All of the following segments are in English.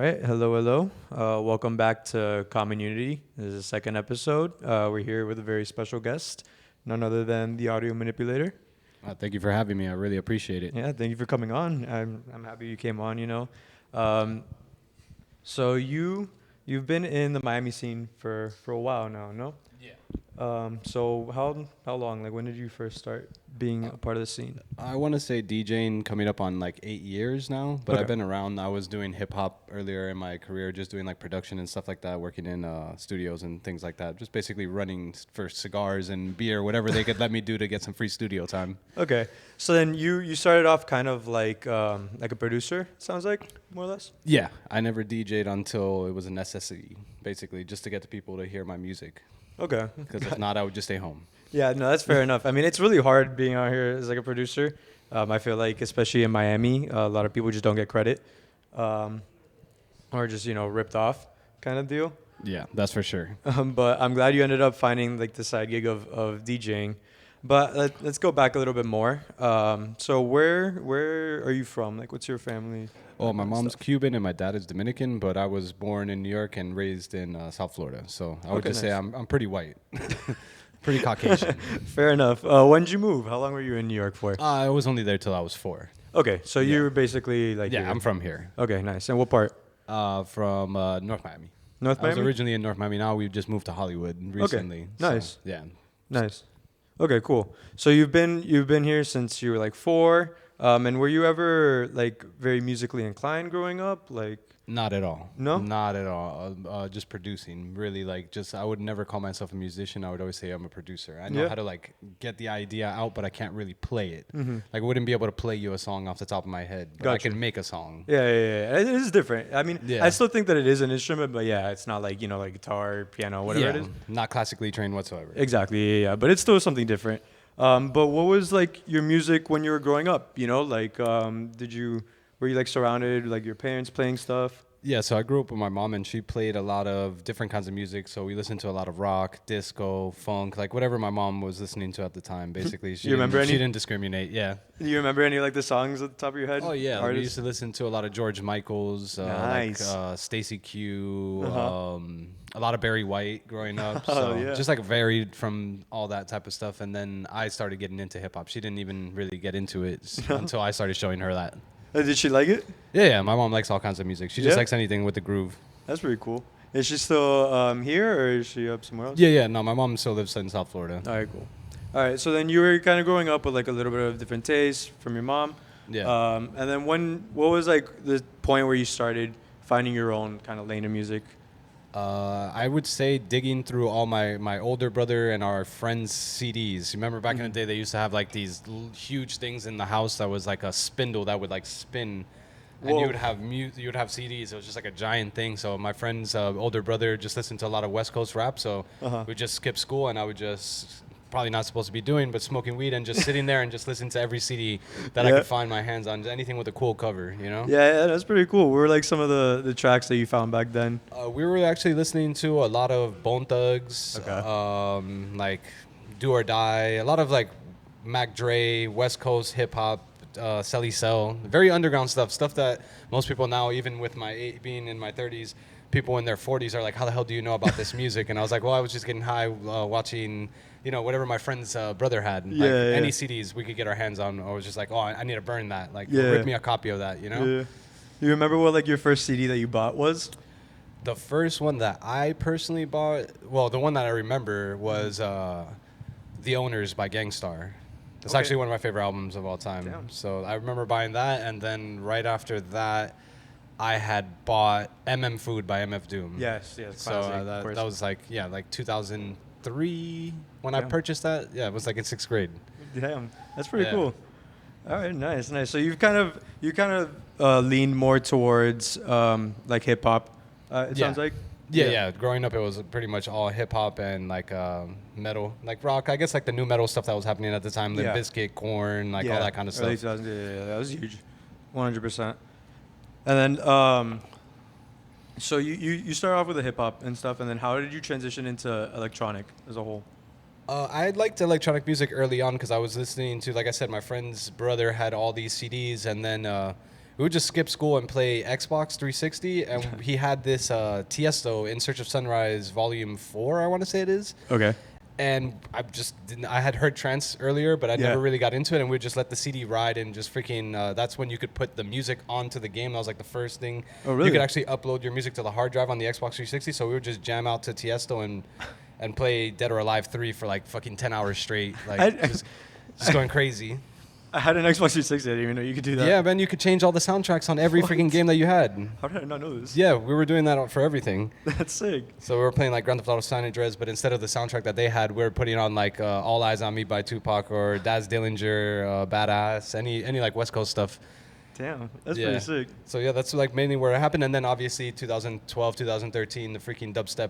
right. Hello, hello. Welcome back to Common Unity. This is the second episode. We're here with a very special guest, none other than the audio manipulator. Thank you for having me. I really appreciate it. Yeah, thank you for coming on. I'm happy you came on. Um, so you've been in the Miami scene for a while now, no? Yeah. So how long? Like when did you first start being a part of the scene? I want to say DJing coming up on like 8 years now, but Okay. I've been around. I was doing hip hop earlier in my career, just doing like production and stuff like that, working in studios and things like that. Just basically running for cigars and beer, whatever they could let me do to get some free studio time. Okay. So then you started off kind of like a producer, sounds like, more or less? Yeah, I never DJ'd until it was a necessity, basically, just to get the people to hear my music. Okay. Because if not, I would just stay home. Yeah, no, that's fair enough. I mean, it's really hard being out here as like a producer. I feel like, especially in Miami, a lot of people just don't get credit, or just ripped off kind of deal. Yeah, that's for sure. But I'm glad you ended up finding like the side gig of DJing. But let's go back a little bit more. So where are you from? Like, what's your family? Oh, my and mom's stuff? Cuban and my dad is Dominican, but I was born in New York and raised in South Florida. So I would Okay, just say nice. I'm pretty white, pretty Caucasian. Fair enough. When did you move? How long were you in New York for? I was only there till I was 4. Okay, so you Yeah. were basically like Yeah, here. I'm from here, Okay, nice. And what part? from North Miami. North I was Miami? originally in North Miami. Now we've just moved to Hollywood recently. So, nice. yeah. Nice. Okay, cool. So you've been here since you were like 4. And were you ever like very musically inclined growing up? Like, Not at all. No? Not at all. Just producing. Really, like, I would never call myself a musician. I would always say I'm a producer. I know Yeah. how to, like, get the idea out, but I can't really play it. Mhm. Like, I wouldn't be able to play you a song off the top of my head, but I Gotcha. can make a song. yeah. It is different. I mean, Yeah. I still think that it is an instrument, but yeah, it's not like like guitar, piano, whatever it is. Not classically trained whatsoever. Exactly. Yeah. But it's still something different. But what was like your music when you were growing up? Like, were you like surrounded like your parents playing stuff? Yeah, so I grew up with my mom, and she played a lot of different kinds of music. So we listened to a lot of rock, disco, funk, like whatever my mom was listening to at the time. Basically, You remember any? She didn't discriminate. Yeah. Do you remember any like the songs at the top of your head? Oh yeah, we Artists? used to listen to a lot of George Michael's, Nice. like Stacy Q, Uh-huh. a lot of Barry White growing up. Oh, So yeah. just like varied from all that type of stuff. And then I started getting into hip hop. She didn't even really get into it until I started showing her that. Did she like it? Yeah, my mom likes all kinds of music. She just Yeah? likes anything with the groove. That's pretty cool. Is she still here or is she up somewhere else? Yeah, no, my mom still lives in South Florida. All right, cool. All right, so then you were kind of growing up with like a little bit of different tastes from your mom. Yeah. And then what was like the point where you started finding your own kind of lane of music? I would say digging through all my older brother and our friends' CDs. Remember back in the day, they used to have like these huge things in the house that was like a spindle that would like spin, and Whoa. you would have you would have CDs. It was just like a giant thing. So my friend's older brother just listened to a lot of West Coast rap. So Uh-huh. we just skip school, and I would just probably not supposed to be doing, but smoking weed and just sitting there and just listen to every CD that I Yeah. could find my hands on, anything with a cool cover, you know. Yeah, that's pretty cool. What were like some of the tracks that you found back then? We were actually listening to a lot of Bone Thugs, Okay. like Do or Die, a lot of like Mac Dre, West Coast hip hop, Celly Cell, very underground stuff that most people now, even with being in my 30s, people in their 40s are like, how the hell do you know about this music? And I was like, well, I was just getting high watching, whatever my friend's brother had. Like, Yeah. any CDs we could get our hands on. I was just like, oh, I need to burn that. Like, Yeah. rip me a copy of that, you know? Yeah. You remember what like your first CD that you bought was? The first one that I personally bought, well, the one that I remember was The Owners by Gangstar. It's Okay. actually one of my favorite albums of all time. Damn. So I remember buying that, and then right after that, I had bought Food by MF Doom. Yes. So Classic, of that course. was like 2003 when I Damn. purchased that. Yeah, it was like in 6th grade. Damn, that's pretty Yeah. cool. All right, nice. So you kind of leaned more towards like hip hop. It Yeah. sounds like. Yeah. Growing up, it was pretty much all hip hop and like metal, like rock. I guess like the new metal stuff that was happening at the time, Limp Yeah. Bizkit, Corn, like all that kind of Early stuff. 2000s, yeah, that was huge, 100%. And then, so you start off with the hip hop and stuff, and then how did you transition into electronic as a whole? I liked electronic music early on because I was listening to, like I said, my friend's brother had all these CDs, and then we would just skip school and play Xbox 360. And he had this Tiesto In Search of Sunrise Volume 4, I want to say it is. Okay. And I just didn't. I had heard trance earlier, but I never really got into it. And we'd just let the CD ride and just freaking. That's when you could put the music onto the game. That was like the first thing. Oh, really? You could actually upload your music to the hard drive on the Xbox 360. So we would just jam out to Tiesto and play Dead or Alive 3 for like fucking 10 hours straight, like just going crazy. I had an Xbox 360. I didn't even know you could do that. Yeah, man, you could change all the soundtracks on every freaking game that you had. How did I not know this? Yeah, we were doing that for everything. That's sick. So we were playing like Grand Theft Auto San Andreas, but instead of the soundtrack that they had, we were putting on like All Eyes on Me by Tupac or Daz Dillinger, Badass, any like West Coast stuff. Damn, that's pretty sick. So yeah, that's like mainly where it happened. And then obviously 2012, 2013, the freaking dubstep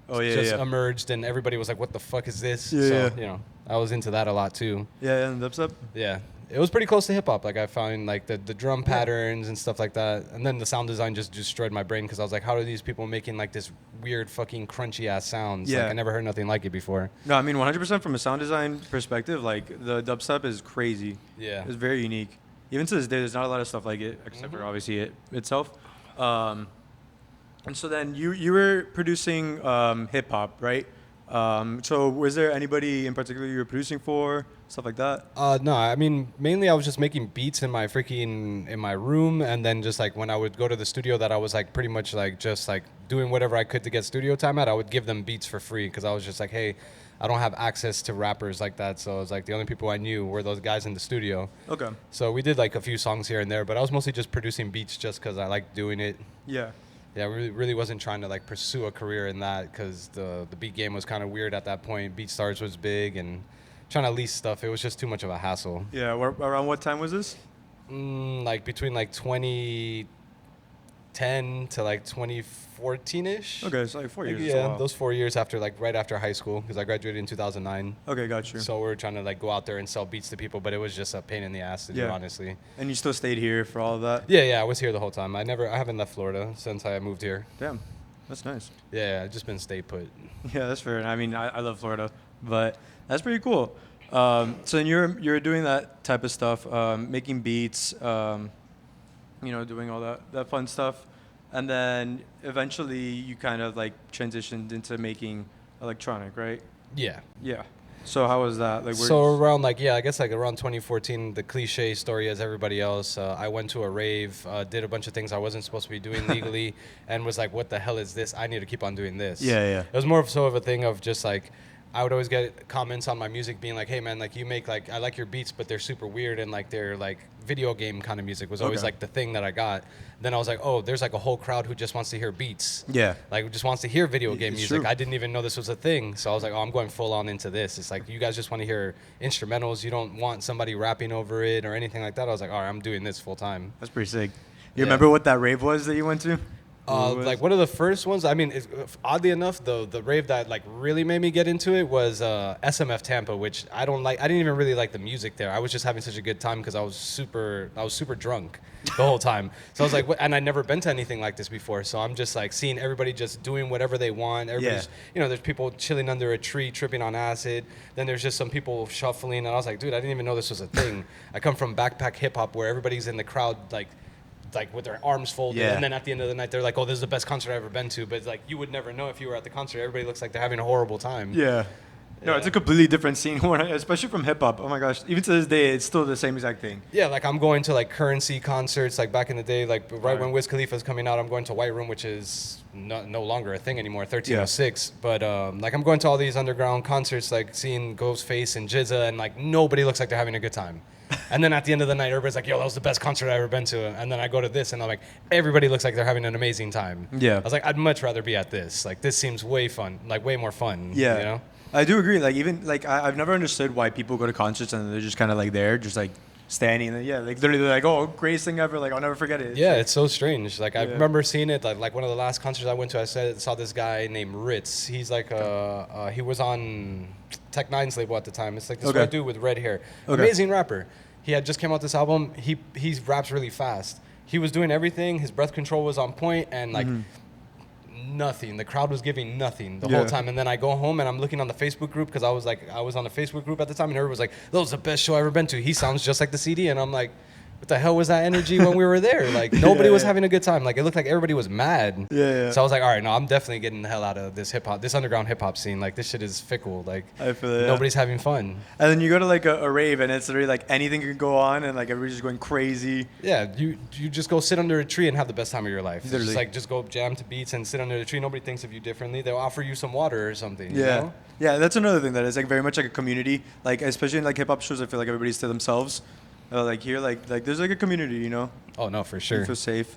emerged, and everybody was like, "What the fuck is this?" You know, I was into that a lot too. Yeah, and dubstep. Yeah. It was pretty close to hip hop. Like I found like the drum patterns and stuff like that. And then the sound design just destroyed my brain because I was like, how are these people making like this weird fucking crunchy ass sounds? Yeah. Like I never heard nothing like it before. No, I mean 100% from a sound design perspective, like the dubstep is crazy. Yeah. It's very unique. Even to this day, there's not a lot of stuff like it, except for obviously it itself. And so then you were producing hip hop, right? So was there anybody in particular you were producing for, stuff like that? No, I mean, mainly I was just making beats in my room. And then just like when I would go to the studio that I was like pretty much like just like doing whatever I could to get studio time at, I would give them beats for free. Cause I was just like, hey, I don't have access to rappers like that. So it was like the only people I knew were those guys in the studio. Okay. So we did like a few songs here and there, but I was mostly just producing beats just cause I liked doing it. Yeah. Yeah, I really wasn't trying to like pursue a career in that because the beat game was kind of weird at that point. BeatStars was big, and trying to lease stuff, it was just too much of a hassle. Yeah, around what time was this? Like between like 2010 to like 2014-ish. Okay, so like 4 years. Yeah, those 4 years after like right after high school because I graduated in 2009. Okay, got you. So we were trying to like go out there and sell beats to people, but it was just a pain in the ass to do, honestly. And you still stayed here for all of that? Yeah, I was here the whole time. I haven't left Florida since I moved here. Damn, that's nice. Yeah, I've just been stay put. Yeah, that's fair. I mean, I love Florida, but that's pretty cool. So then you're doing that type of stuff, making beats, doing all that fun stuff, and then eventually you kind of like transitioned into making electronic, right? Yeah. Yeah. So how was that? Like, so around I guess like around 2014, the cliche story as everybody else, I went to a rave, did a bunch of things I wasn't supposed to be doing legally, and was like, what the hell is this? I need to keep on doing this. Yeah. It was more of so of a thing of just like, I would always get comments on my music being like, hey man, like you make like, I like your beats, but they're super weird and like they're like video game kind of music was always like the thing that I got. Then I was like, oh, there's like a whole crowd who just wants to hear beats. Yeah. Like just wants to hear video game music. True. I didn't even know this was a thing. So I was like, oh, I'm going full on into this. It's like, you guys just want to hear instrumentals. You don't want somebody rapping over it or anything like that. I was like, all right, I'm doing this full time. That's pretty sick. You remember what that rave was that you went to? Like one of the first ones. I mean, oddly enough, the rave that like really made me get into it was SMF Tampa, which I don't like. I didn't even really like the music there. I was just having such a good time because I was super drunk the whole time. So I was like, and I'd never been to anything like this before. So I'm just like seeing everybody just doing whatever they want. Everybody's, there's people chilling under a tree, tripping on acid. Then there's just some people shuffling, and I was like, dude, I didn't even know this was a thing. I come from backpack hip hop where everybody's in the crowd like with their arms folded, and then at the end of the night they're like, oh, this is the best concert I've ever been to. But it's like, you would never know if you were at the concert. Everybody looks like they're having a horrible time. No, it's a completely different scene, especially from hip hop. Oh my gosh, even to this day, it's still the same exact thing. Yeah, like I'm going to like Currency concerts, like back in the day, like right when Wiz Khalifa's coming out, I'm going to White Room, which is no longer a thing anymore, 1306. But like I'm going to all these underground concerts, like seeing Ghostface and Jizza, and like nobody looks like they're having a good time. And then at the end of the night, everybody's like, yo, that was the best concert I've ever been to. And then I go to this, and I'm like, everybody looks like they're having an amazing time. Yeah. I was like, I'd much rather be at this. Like, this seems way fun, like way more fun. Yeah. You know? I do agree. Like, even, like, I've never understood why people go to concerts and they're just kind of like there, just like standing. And like literally they're like, oh, greatest thing ever. Like, I'll never forget it. Yeah, it's so strange. Like, I remember seeing it, like one of the last concerts I went to, I saw this guy named Ritz. He's like, he was on Tech Nine's label at the time. It's like this white dude with red hair. Amazing rapper. He had just came out this album. He raps really fast. He was doing everything. His breath control was on point, and like nothing. The crowd was giving nothing the whole time. And then I go home and I'm looking on the Facebook group because I was on a Facebook group at the time, and everyone was like, "That was the best show I've ever been to. He sounds just like the CD." And I'm like, what the hell was that energy when we were there? Like nobody was having a good time. Like it looked like everybody was mad. Yeah. So I was like, all right, no, I'm definitely getting the hell out of this underground hip hop scene. Like this shit is fickle. Like I feel it, nobody's having fun. And then you go to like a rave, and it's literally like anything can go on, and like everybody's just going crazy. Yeah, you just go sit under a tree and have the best time of your life. It's Literally. just like just go jam to beats and sit under the tree. Nobody thinks of you differently. They'll offer you some water or something. Yeah. You know? Yeah, that's another thing that is like very much like a community. Like especially in like hip hop shows, I feel like everybody's to themselves. Like here, like there's like a community, you know. Oh no, for You sure. feel safe.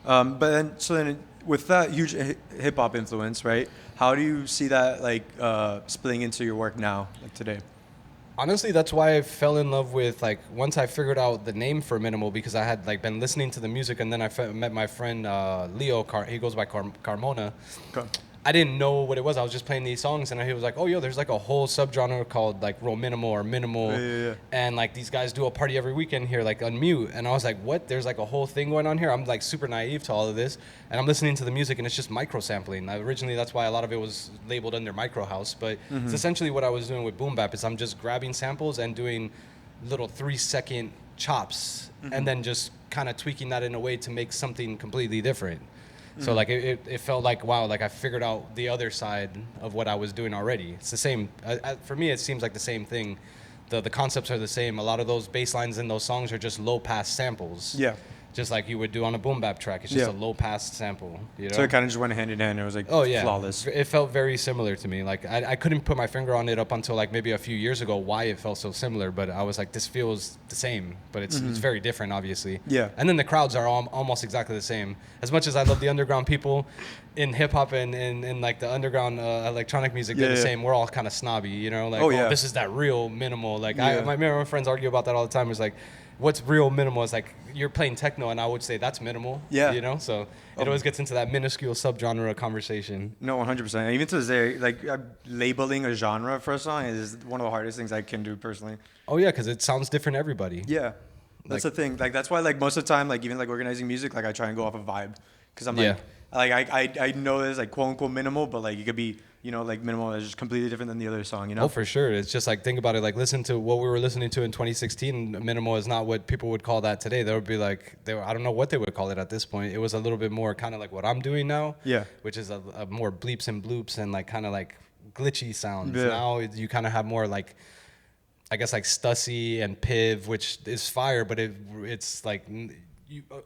But then with that huge hip hop influence, right? How do you see that like splitting into your work now, like today? Honestly, that's why I fell in love with, like, once I figured out the name for Minimal, because I had, like, been listening to the music, and then I met my friend Leo, he goes by Carmona. Okay. I didn't know what it was. I was just playing these songs, and he was like, oh, yo, there's, like, a whole subgenre called, like, Real Minimal or Minimal. Yeah. And, like, these guys do a party every weekend here, like, on Mute. And I was like, what? There's, like, a whole thing going on here? I'm, like, super naive to all of this. And I'm listening to the music, and it's just micro-sampling. Originally, that's why a lot of it was labeled under micro house. But it's essentially what I was doing with Boom Bap is I'm just grabbing samples and doing little 3-second chops and then just kind of tweaking that in a way to make something completely different. So like it felt like, wow, like I figured out the other side of what I was doing already. It's the same. For me, it seems like the same thing. The concepts are the same. A lot of those bass lines in those songs are just low pass samples. Yeah. Just like you would do on a boom bap track. It's just Yeah. a low pass sample. You know? So it kind of just went hand in hand. It was like Oh yeah, flawless. It felt very similar to me. Like I couldn't put my finger on it up until like maybe a few years ago why it felt so similar. But I was like, this feels the same, but it's very different, obviously. Yeah. And then the crowds are almost exactly the same. As much as I love the underground people, in hip hop and like the underground electronic music, they're the Yeah. same. We're all kind of snobby, you know. Like, Oh, yeah. this is that real minimal. Like Yeah. my friends argue about that all the time. It's like, what's real minimal is like you're playing techno, and I would say that's minimal. Yeah. You know, so it always gets into that minuscule subgenre conversation. No, 100%. And even to this day, like labeling a genre for a song is one of the hardest things I can do personally. Oh yeah, because it sounds different to everybody. Yeah, that's the thing. Like that's why like most of the time, like even like organizing music, like I try and go off a vibe because I'm Yeah. like I know there's like quote unquote minimal, but like it could be like minimal is just completely different than the other song. Oh, for sure. It's just like, think about it. Like, listen to what we were listening to in 2016. Minimal is not what people would call that today. They would be like, I don't know what they would call it at this point. It was a little bit more kind of like what I'm doing now. Yeah. Which is a more bleeps and bloops and like kind of like glitchy sounds. Yeah. Now you kind of have more like, I guess like Stussy and Piv, which is fire, but it's like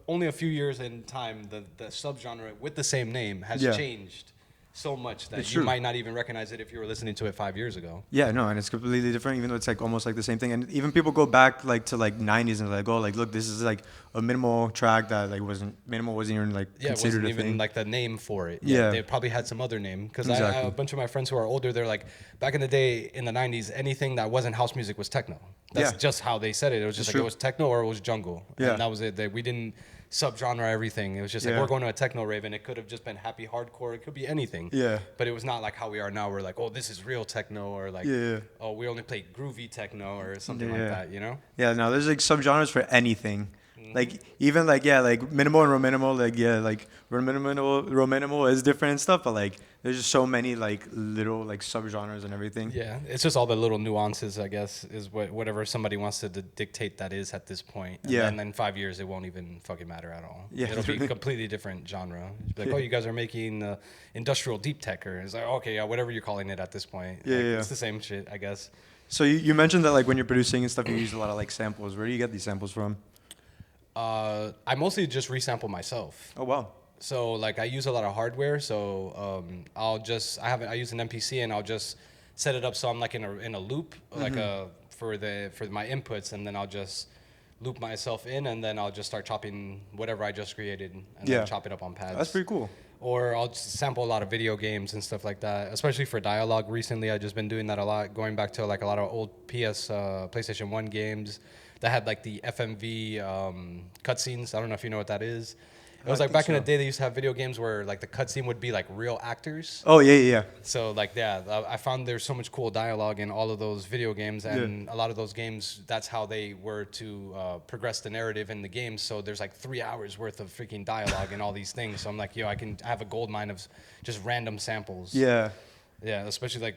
only a few years in time, the subgenre with the same name has changed so much that It's you true. might not even recognize it if you were listening to it 5 years ago. Yeah, no, and it's completely different, even though it's like almost like the same thing. And even people go back like to like 90s and like, oh, like look, this is like a minimal track that like wasn't even like Yeah, it considered wasn't a even thing. like the name for it. Yeah. They probably had some other name. Because Exactly. a bunch of my friends who are older, they're like, back in the day in the 90s, anything that wasn't house music was techno. That's Yeah. just how they said it. It was just It's like, true. it was techno or it was jungle. Yeah. And that was it. We didn't subgenre everything. It was just like, Yeah. we're going to a techno rave, and it could have just been happy hardcore. It could be anything. Yeah. But it was not like how we are now. We're like, oh, this is real techno, or like, Yeah. oh, we only play groovy techno or something Yeah. like that, you know? Yeah, no, there's like subgenres for anything. Mm-hmm. Like even like like minimal and real minimal, like like real minimal is different and stuff, but like there's just so many like little like subgenres and everything. Yeah, it's just all the little nuances, I guess, is whatever somebody wants to dictate that is at this point. And Yeah. then in 5 years, it won't even fucking matter at all. Yeah. It'll be a completely different genre. It's like, Yeah. oh, you guys are making industrial deep tech, or it's like, okay, yeah, whatever you're calling it at this point. Yeah, Like, yeah. It's the same shit, I guess. So you mentioned that like when you're producing and stuff, you use a lot of like samples. Where do you get these samples from? I mostly just resample myself. Oh wow. So like I use a lot of hardware. So I use an MPC, and I'll just set it up so I'm like in a loop, like for my inputs, and then I'll just loop myself in, and then I'll just start chopping whatever I just created, and then chop it up on pads. That's pretty cool. Or I'll just sample a lot of video games and stuff like that, especially for dialogue. Recently, I've just been doing that a lot, going back to like a lot of old PlayStation 1 games that had like the FMV cutscenes. I don't know if you know what that is. It was I like think back in the so. day, they used to have video games where like the cutscene would be like real actors. Oh yeah. So like, yeah, I found there's so much cool dialogue in all of those video games, and a lot of those games, that's how they were to progress the narrative in the game. So there's like 3 hours worth of freaking dialogue and all these things. So I'm like, I have a gold mine of just random samples. Yeah. Yeah, especially like,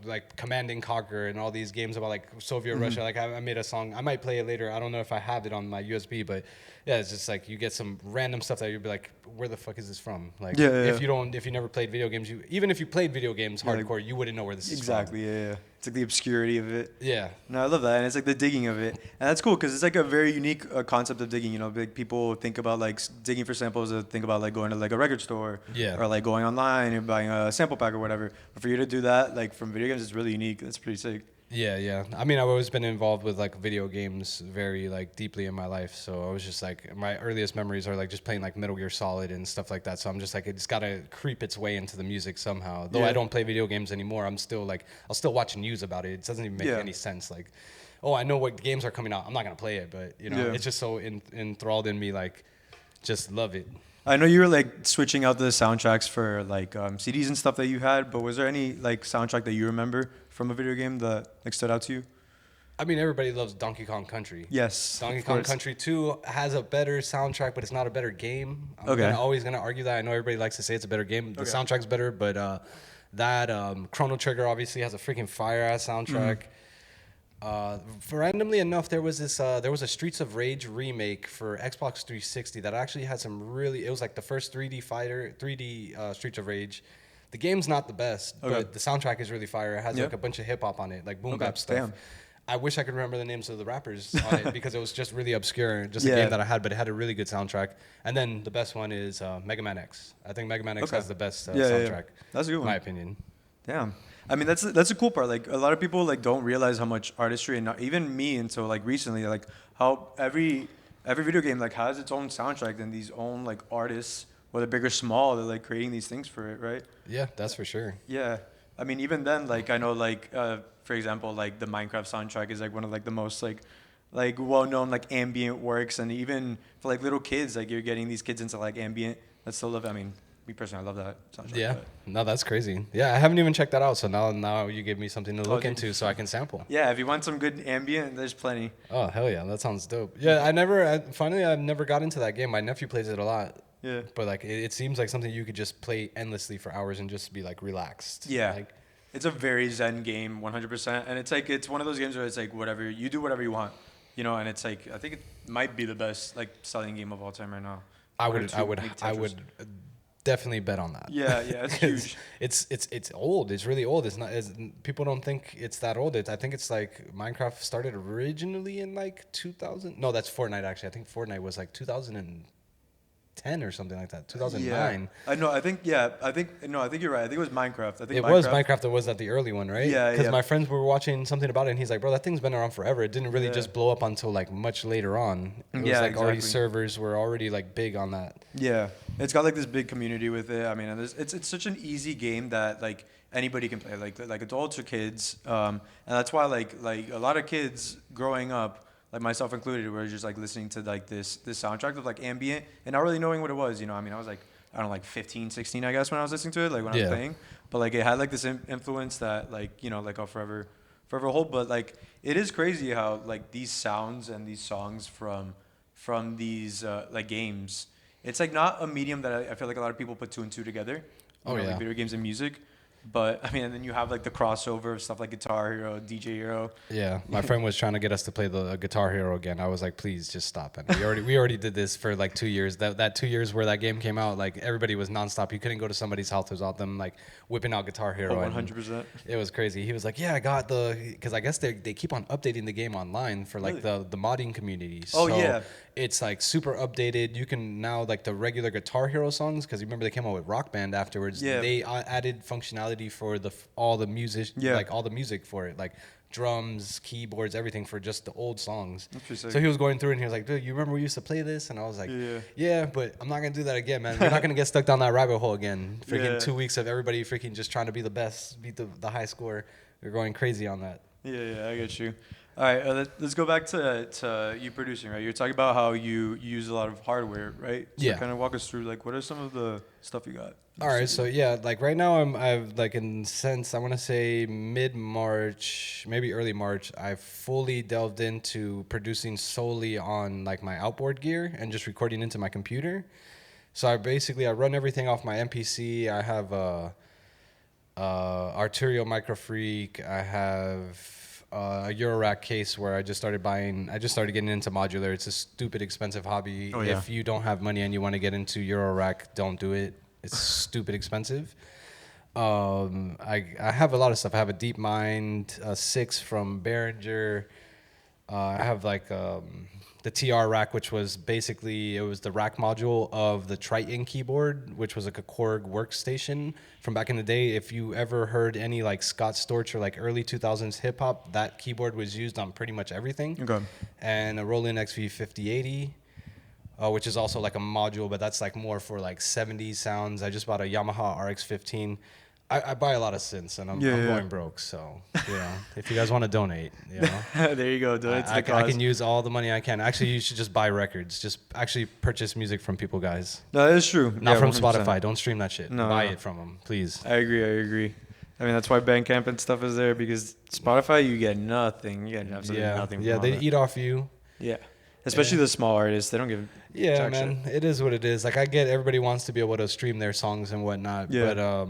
like Command and Conquer and all these games about like Soviet Russia. Like I made a song. I might play it later. I don't know if I have it on my USB, but yeah, it's just like you get some random stuff that you'd be like, where the fuck is this from? Like if you never played video games, even if you played video games hardcore, you wouldn't know where this is from. Exactly. Yeah. It's like the obscurity of it. Yeah. No, I love that, and it's like the digging of it, and that's cool because it's like a very unique concept of digging. Like people think about like digging for samples, or think about like going to like a record store, or like going online and buying a sample pack or whatever. But for you to do that like from video games, it's really unique. That's pretty sick. Yeah. I mean, I've always been involved with like video games very like deeply in my life. So I was just like, my earliest memories are like just playing like Metal Gear Solid and stuff like that. So I'm just like, it's got to creep its way into the music somehow. Though I don't play video games anymore, I'm still like, I'll still watch news about it. It doesn't even make any sense. Like, oh, I know what games are coming out. I'm not going to play it, but it's just so enthralled in me. Like, just love it. I know you were like switching out the soundtracks for like CDs and stuff that you had, but was there any like soundtrack that you remember from a video game that like stood out to you? I mean, everybody loves Donkey Kong Country. Yes. Donkey Kong Country 2 has a better soundtrack, but it's not a better game. I'm always going to argue that. I know everybody likes to say it's a better game. The soundtrack's better, but that Chrono Trigger obviously has a freaking fire-ass soundtrack. Randomly enough, there was a Streets of Rage remake for Xbox 360 that actually had it was like the first 3D Streets of Rage. The game's not the best, but the soundtrack is really fire. It has like a bunch of hip hop on it, like boom bap stuff. Damn. I wish I could remember the names of the rappers on it because it was just really obscure, just a game that I had, but it had a really good soundtrack. And then the best one is Mega Man X. I think Mega Man X has the best soundtrack. Yeah. That's a good one. In my opinion. Damn. I mean, that's a cool part. Like a lot of people like don't realize how much artistry, and not, even me until like recently, like how every video game like has its own soundtrack and these own like artists, whether big or small, they're like creating these things for it, right? Yeah, that's for sure. Yeah. I mean, even then, like I know, like for example, like the Minecraft soundtrack is like one of like the most like well-known like ambient works, and even for like little kids, like you're getting these kids into like ambient. That's still love. I mean, me personally, I love that soundtrack. Yeah, no, that's crazy. Yeah, I haven't even checked that out. So now you give me something to look into, so I can sample. Yeah, if you want some good ambient, there's plenty. Oh hell yeah, that sounds dope. Yeah, I've never got into that game. My nephew plays it a lot. Yeah. But like, it seems like something you could just play endlessly for hours and just be like relaxed. Yeah. Like, it's a very zen game, 100%, and it's one of those games where it's like whatever you do, whatever you want, and it's like I think it might be the best like selling game of all time right now. I would definitely bet on that. Yeah, it's huge. It's old. It's really old. It's not. People don't think it's that old. I think it's like Minecraft started originally in like 2000. No, that's Fortnite actually. I think Fortnite was like 2010 or something like that. 2009. Yeah. I think you're right. I think it was Minecraft. I think was Minecraft that was the early one, right? Yeah. Because my friends were watching something about it, and he's like, "Bro, that thing's been around forever. It didn't really just blow up until like much later on. It was like already servers were already like big on that." Yeah, it's got like this big community with it. I mean, and it's such an easy game that like anybody can play, like adults or kids, and that's why like a lot of kids growing up, like myself included, were just like listening to like this soundtrack of like ambient and not really knowing what it was. I mean, I was like, I don't know, like 15, 16, I guess, when I was listening to it, like when I was playing. But like it had like this influence that like, like I'll forever hold. But like it is crazy how like these sounds and these songs from these like games, it's like not a medium that I feel like a lot of people put two and two together. Like video games and music. But I mean, and then you have like the crossover of stuff like Guitar Hero, DJ Hero. Yeah, my friend was trying to get us to play the Guitar Hero again. I was like, please just stop it. We already did this for like 2 years. That 2 years where that game came out, like everybody was nonstop. You couldn't go to somebody's house without them like whipping out Guitar Hero. 100%. It was crazy. He was like, yeah, I got because I guess they keep on updating the game online for like the modding community. Oh so yeah. It's like super updated. You can now like the regular Guitar Hero songs, because you remember they came out with Rock Band afterwards. Yeah. They added functionality for all the music, like all the music for it, like drums, keyboards, everything for just the old songs. So he was going through and he was like, dude, you remember we used to play this? And I was like, yeah, but I'm not gonna do that again, man. We're not gonna get stuck down that rabbit hole again. Freaking 2 weeks of everybody freaking just trying to be the best, beat the high score. We're going crazy on that. Yeah, I get you. All right, let's go back to you producing, right? You're talking about how you use a lot of hardware, right? So kind of walk us through, like, what are some of the stuff you got? All right, so yeah, like right now I've like since I want to say mid-March, maybe early March, I've fully delved into producing solely on like my outboard gear and just recording into my computer. So I run everything off my MPC. I have Arterial Micro Freak. I have a Eurorack case where I just started getting into modular. It's a stupid expensive hobby. Oh, yeah. If you don't have money and you want to get into Eurorack, don't do it. It's stupid expensive. I have a lot of stuff. I have a Deep Mind, a 6 from Behringer. I have like the TR rack, which was basically, it was the rack module of the Triton keyboard, which was like a Korg workstation from back in the day. If you ever heard any like Scott Storch or like early 2000s hip hop, that keyboard was used on pretty much everything. Okay. And a Roland XV5080. Which is also like a module, but that's like more for like 70s sounds. I just bought a Yamaha RX-15. I buy a lot of synths, and I'm going broke. So, if you guys want to donate, There you go. Donate to the I cause. can use all the money I can. Actually, you should just buy records. Just actually purchase music from people, guys. No, that is true. Not from 100%. Spotify. Don't stream that shit. No, buy no. it from them, please. I agree. I mean, that's why Bandcamp and stuff is there, because Spotify, you get nothing. You get absolutely nothing. Yeah, from they all that. eat off you. Yeah. Especially the small artists. They don't give Yeah, jack man. shit. It is what it is. Like, I get everybody wants to be able to stream their songs and whatnot, Yeah. but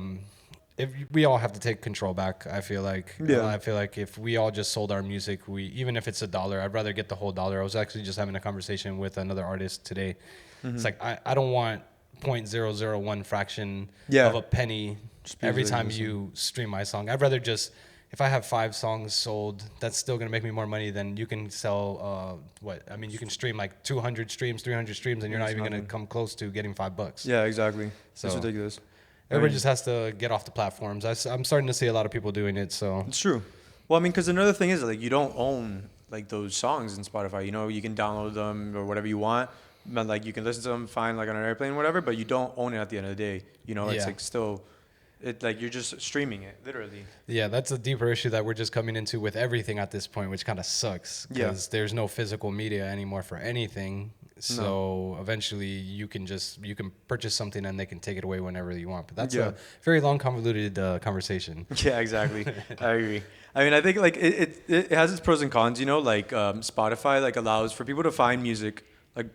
if we all have to take control back, I feel like. Yeah. I feel like if we all just sold our music, even if it's $1, I'd rather get the whole dollar. I was actually just having a conversation with another artist today. Mm-hmm. It's like I don't want 0.001 fraction Yeah. of a penny every time you stream my song. I'd rather just, if I have 5 songs sold, that's still gonna make me more money than you can sell. You can stream like 200 streams, 300 streams, and you're not even gonna come close to getting $5. Yeah, exactly. So- It's ridiculous. Everybody just has to get off the platforms. I'm starting to see a lot of people doing it. So It's true. Well, I mean, because another thing is, like, you don't own, like, those songs in Spotify. You can download them or whatever you want. But, like, you can listen to them fine, like, on an airplane, whatever, but you don't own it at the end of the day. It's, Yeah. like, still, you're just streaming it, literally. yeah, that's a deeper issue that we're just coming into with everything at this point, which kind of sucks because there's no physical media anymore for anything. So eventually you can purchase something and they can take it away whenever you want. But that's a very long, convoluted conversation. Yeah, exactly. I agree. I mean, I think, like, it has its pros and cons, like, Spotify, like, allows for people to find music,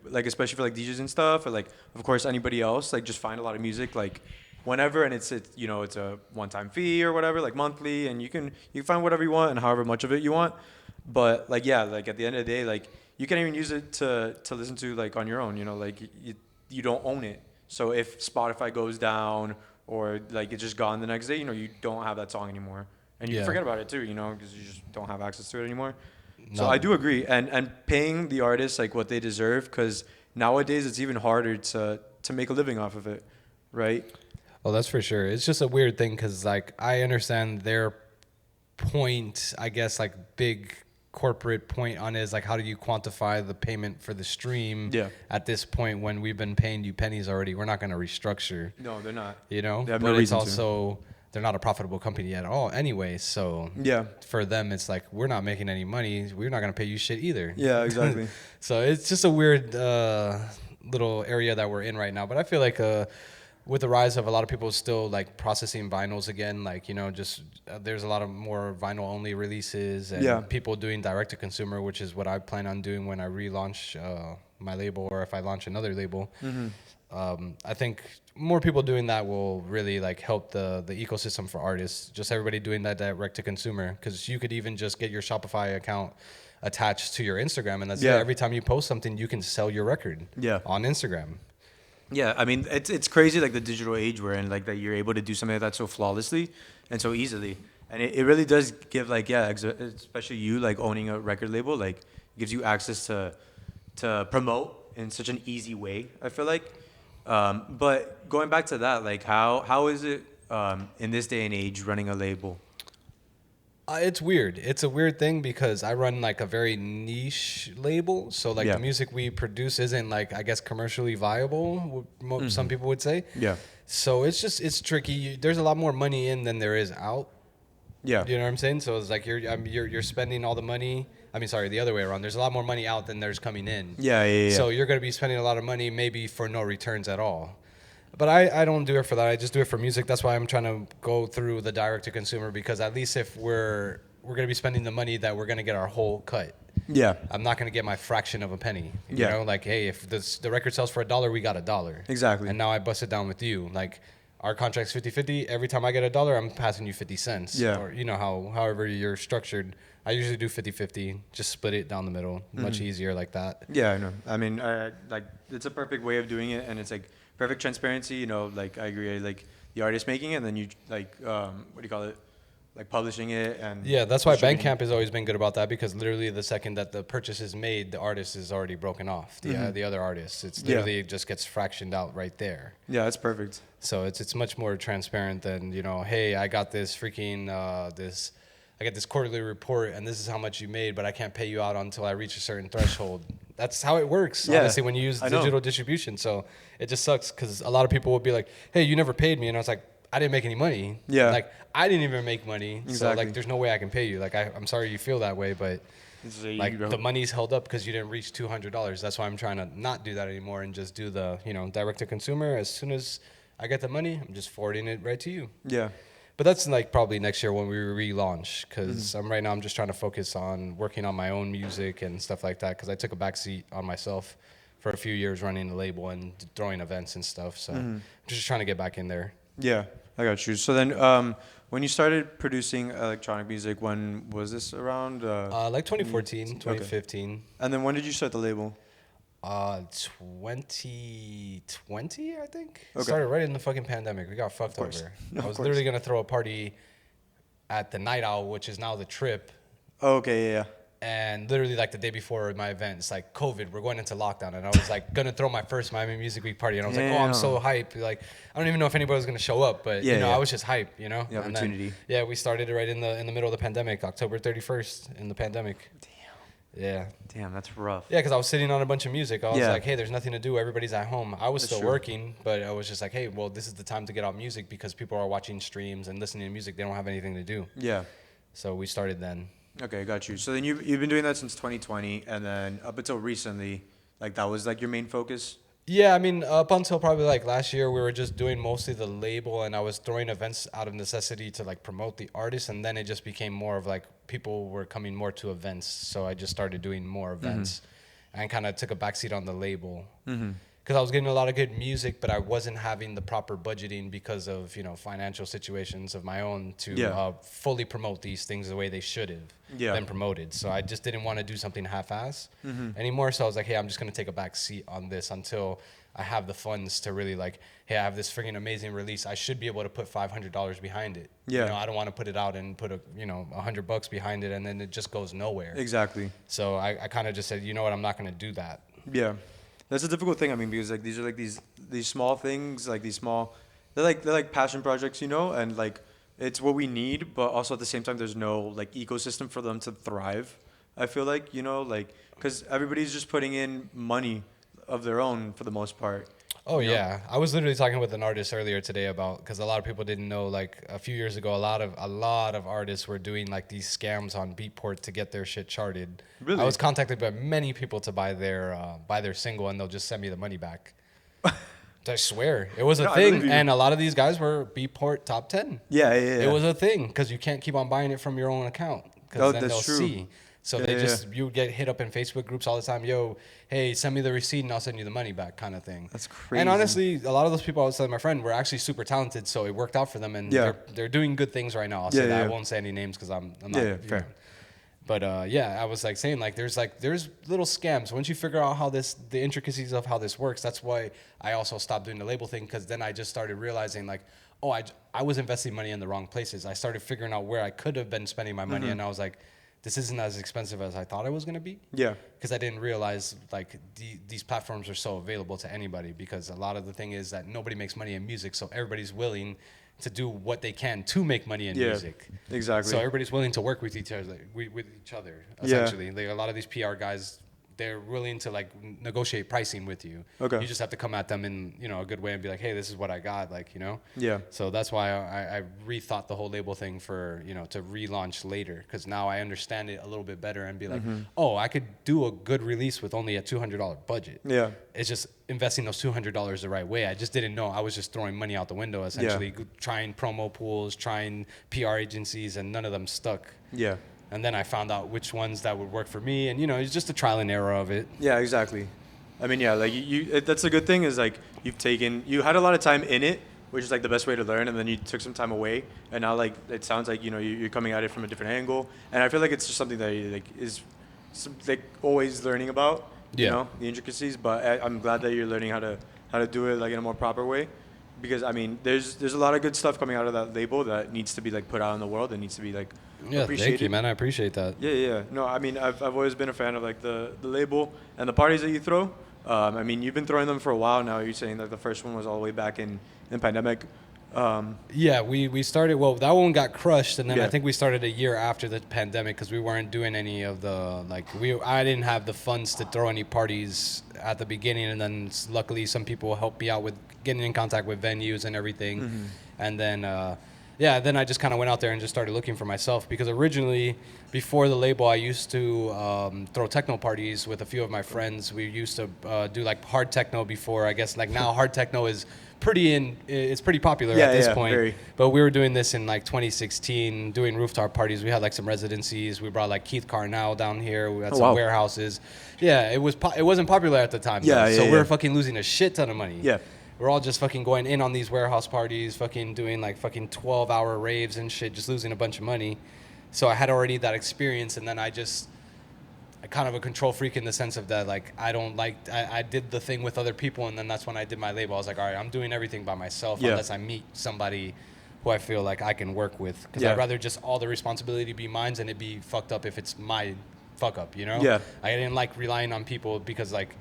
like especially for, like, DJs and stuff, or, like, of course, anybody else, like, just find a lot of music, like, whenever, and it's a one-time fee or whatever, like, monthly, and you can find whatever you want and however much of it you want. But, like, yeah, like, at the end of the day, like, you can't even use it to listen to, like, on your own, like, you don't own it. So if Spotify goes down or, like, it's just gone the next day, you don't have that song anymore. And you forget about it too, because you just don't have access to it anymore. So I do agree. And paying the artists, like, what they deserve, because nowadays it's even harder to make a living off of it, right? Oh, that's for sure. It's just a weird thing because, like, I understand their point, I guess, like, big corporate point on it is, like, how do you quantify the payment for the stream at this point when we've been paying you pennies already? We're not going to restructure. No, they're not. They have no but reason it's also, they're not a profitable company at all anyway. So for them, it's like, we're not making any money. We're not going to pay you shit either. Yeah, exactly. So it's just a weird little area that we're in right now. But I feel like with the rise of a lot of people still, like, processing vinyls again, like, there's a lot of more vinyl only releases and people doing direct to consumer, which is what I plan on doing when I relaunch my label, or if I launch another label. I think more people doing that will really, like, help the ecosystem for artists. Just everybody doing that direct to consumer, because you could even just get your Shopify account attached to your Instagram, and that's it. Every time you post something, you can sell your record on Instagram. Yeah, I mean, it's crazy, like, the digital age we're in, like, that you're able to do something like that so flawlessly and so easily. And it really does give, like, especially you, like, owning a record label, like, gives you access to promote in such an easy way, I feel like. But going back to that, like, how is it in this day and age running a label? It's weird. It's a weird thing because I run, like, a very niche label. So, like, the music we produce isn't, like, I guess, commercially viable, some people would say. Yeah. So it's tricky. There's a lot more money in than there is out. Yeah. You know what I'm saying? So it's like you're spending all the money. I mean, sorry, the other way around. There's a lot more money out than there's coming in. Yeah. So you're going to be spending a lot of money maybe for no returns at all. But I don't do it for that. I just do it for music. That's why I'm trying to go through the direct to consumer, because at least if we're going to be spending the money, that we're going to get our whole cut. Yeah. I'm not going to get my fraction of a penny. You know, like, hey, if the record sells for $1, we got $1. Exactly. And now I bust it down with you. Like, our contract's 50-50. Every time I get $1, I'm passing you 50 cents. Yeah. Or, however you're structured. I usually do 50-50, just split it down the middle. Much easier like that. Yeah, I know. I mean, like it's a perfect way of doing it, and it's like perfect transparency. Like I agree. Like the artist making it, and then you like what do you call it? Like publishing it and Yeah, that's why distributing Bandcamp has always been good about that, because literally the second that the purchase is made, the artist is already broken off. The other artist, it's literally it just gets fractioned out right there. Yeah, that's perfect. So it's much more transparent than, hey, I got this freaking I get this quarterly report and this is how much you made, but I can't pay you out until I reach a certain threshold. That's how it works, honestly, when you use digital distribution. So it just sucks because a lot of people will be like, hey, you never paid me. And I was like, I didn't make any money. Yeah. Like, I didn't even make money. Exactly. So, like, there's no way I can pay you. Like, I'm sorry you feel that way, but, like, the money's held up because you didn't reach $200. That's why I'm trying to not do that anymore and just do the, direct to consumer. As soon as I get the money, I'm just forwarding it right to you. Yeah. But that's, like, probably next year when we relaunch, because right now I'm just trying to focus on working on my own music and stuff like that, because I took a backseat on myself for a few years running the label and throwing events and stuff. So I'm just trying to get back in there. Yeah, I got you. So then when you started producing electronic music, when was this around? Like 2014, 2015. Okay. And then when did you start the label? 2020, I think. Okay. Started right in the fucking pandemic. We got fucked over. I was literally going to throw a party at the Night Owl, which is now the Trip. Oh, okay, yeah. And literally like the day before my event, it's like COVID, we're going into lockdown. And I was like going to throw my first Miami Music Week party. And I was like, oh, I'm so hyped. Like, I don't even know if anybody was going to show up, but I was just hyped, The opportunity. And then, we started it right in the middle of the pandemic, October 31st in the pandemic. Yeah. Damn, that's rough. Yeah, because I was sitting on a bunch of music. I was like, hey, there's nothing to do. Everybody's at home. I was still working, but I was just like, hey, well, this is the time to get out music because people are watching streams and listening to music. They don't have anything to do. Yeah. So we started then. Okay, got you. So then you've been doing that since 2020, and then up until recently, like that was like your main focus? Yeah, I mean, up until probably like last year, we were just doing mostly the label, and I was throwing events out of necessity to like promote the artist, and then it just became more of like people were coming more to events, so I just started doing more events and kind of took a backseat on the label. Because I was getting a lot of good music, but I wasn't having the proper budgeting because of, financial situations of my own to fully promote these things the way they should have been promoted. So I just didn't want to do something half-ass anymore. So I was like, hey, I'm just going to take a back seat on this until I have the funds to really like, hey, I have this freaking amazing release. I should be able to put $500 behind it. Yeah. I don't want to put it out and put $100 behind it and then it just goes nowhere. Exactly. So I kind of just said, you know what, I'm not going to do that. Yeah. That's a difficult thing. I mean, because like these are like these small things, like they're like passion projects, and like it's what we need, but also at the same time, there's no like ecosystem for them to thrive. I feel like, like because everybody's just putting in money of their own for the most part. Oh, yeah. I was literally talking with an artist earlier today about, because a lot of people didn't know, like a few years ago, a lot of artists were doing like these scams on Beatport to get their shit charted. Really? I was contacted by many people to buy their single, and they'll just send me the money back. I swear. It was a thing, and a lot of these guys were Beatport top 10. Yeah. It was a thing, because you can't keep on buying it from your own account, because then they'll see. So you would get hit up in Facebook groups all the time. Yo, hey, send me the receipt and I'll send you the money back, kind of thing. That's crazy. And honestly, a lot of those people I was telling my friend were actually super talented, so it worked out for them, and they're doing good things right now. I'll say that. I won't say any names because I'm not. Yeah, fair. But I was like saying there's little scams. Once you figure out the intricacies of how this works, that's why I also stopped doing the label thing, because then I just started realizing like, oh, I was investing money in the wrong places. I started figuring out where I could have been spending my money, and I was like, this isn't as expensive as I thought it was going to be. Yeah. Because I didn't realize like these platforms are so available to anybody, because a lot of the thing is that nobody makes money in music, so everybody's willing to do what they can to make money in music. Exactly. So everybody's willing to work with each other, essentially. Like a lot of these PR guys, they're willing to like negotiate pricing with you. Okay. You just have to come at them in a good way and be like, hey, this is what I got, Yeah. So that's why I rethought the whole label thing for to relaunch later, because now I understand it a little bit better and be like, oh, I could do a good release with only a $200 budget. Yeah. It's just investing those $200 the right way. I just didn't know. I was just throwing money out the window, essentially, trying promo pools, trying PR agencies, and none of them stuck. Yeah. And then I found out which ones that would work for me, and it's just a trial and error of it. Yeah, exactly. I mean, like that's a good thing is like you had a lot of time in it, which is like the best way to learn, and then you took some time away, and now like it sounds like you're coming at it from a different angle, and I feel like it's just something that like is like always learning about, Yeah. the intricacies. But I'm glad that you're learning how to do it like in a more proper way, because I mean there's a lot of good stuff coming out of that label that needs to be like put out in the world and needs to be like Yeah, appreciated. thank you, man. I appreciate that. Yeah. No, I mean, I've always been a fan of like the label and the parties that you throw. I mean, you've been throwing them for a while now. You're saying that the first one was all the way back in pandemic. Yeah, we started. Well, that one got crushed, and then Yeah. I think we started a year after the pandemic because we weren't doing any of the I didn't have the funds to throw any parties at the beginning, and then luckily some people helped me out with getting in contact with venues and everything, and then. Then I just kind of went out there and just started looking for myself because originally, before the label, I used to throw techno parties with a few of my friends. We used to do like hard techno before. I guess like now hard techno is it's pretty popular at this point. Very. But we were doing this in like 2016, doing rooftop parties. We had like some residencies. We brought like Keith Carnell down here. We had some warehouses. Yeah, it wasn't popular at the time. Yeah, so we were fucking losing a shit ton of money. Yeah. We're all just fucking going in on these warehouse parties, fucking doing like fucking 12-hour raves and shit, just losing a bunch of money. So I had already that experience, and then I kind of a control freak in the sense of that, like, I did the thing with other people, and then that's when I did my label. I was like, all right, I'm doing everything by myself unless I meet somebody who I feel like I can work with. Because I'd rather just all the responsibility be mine and it be fucked up if it's my fuck up, you know? Yeah. I didn't like relying on people because, like,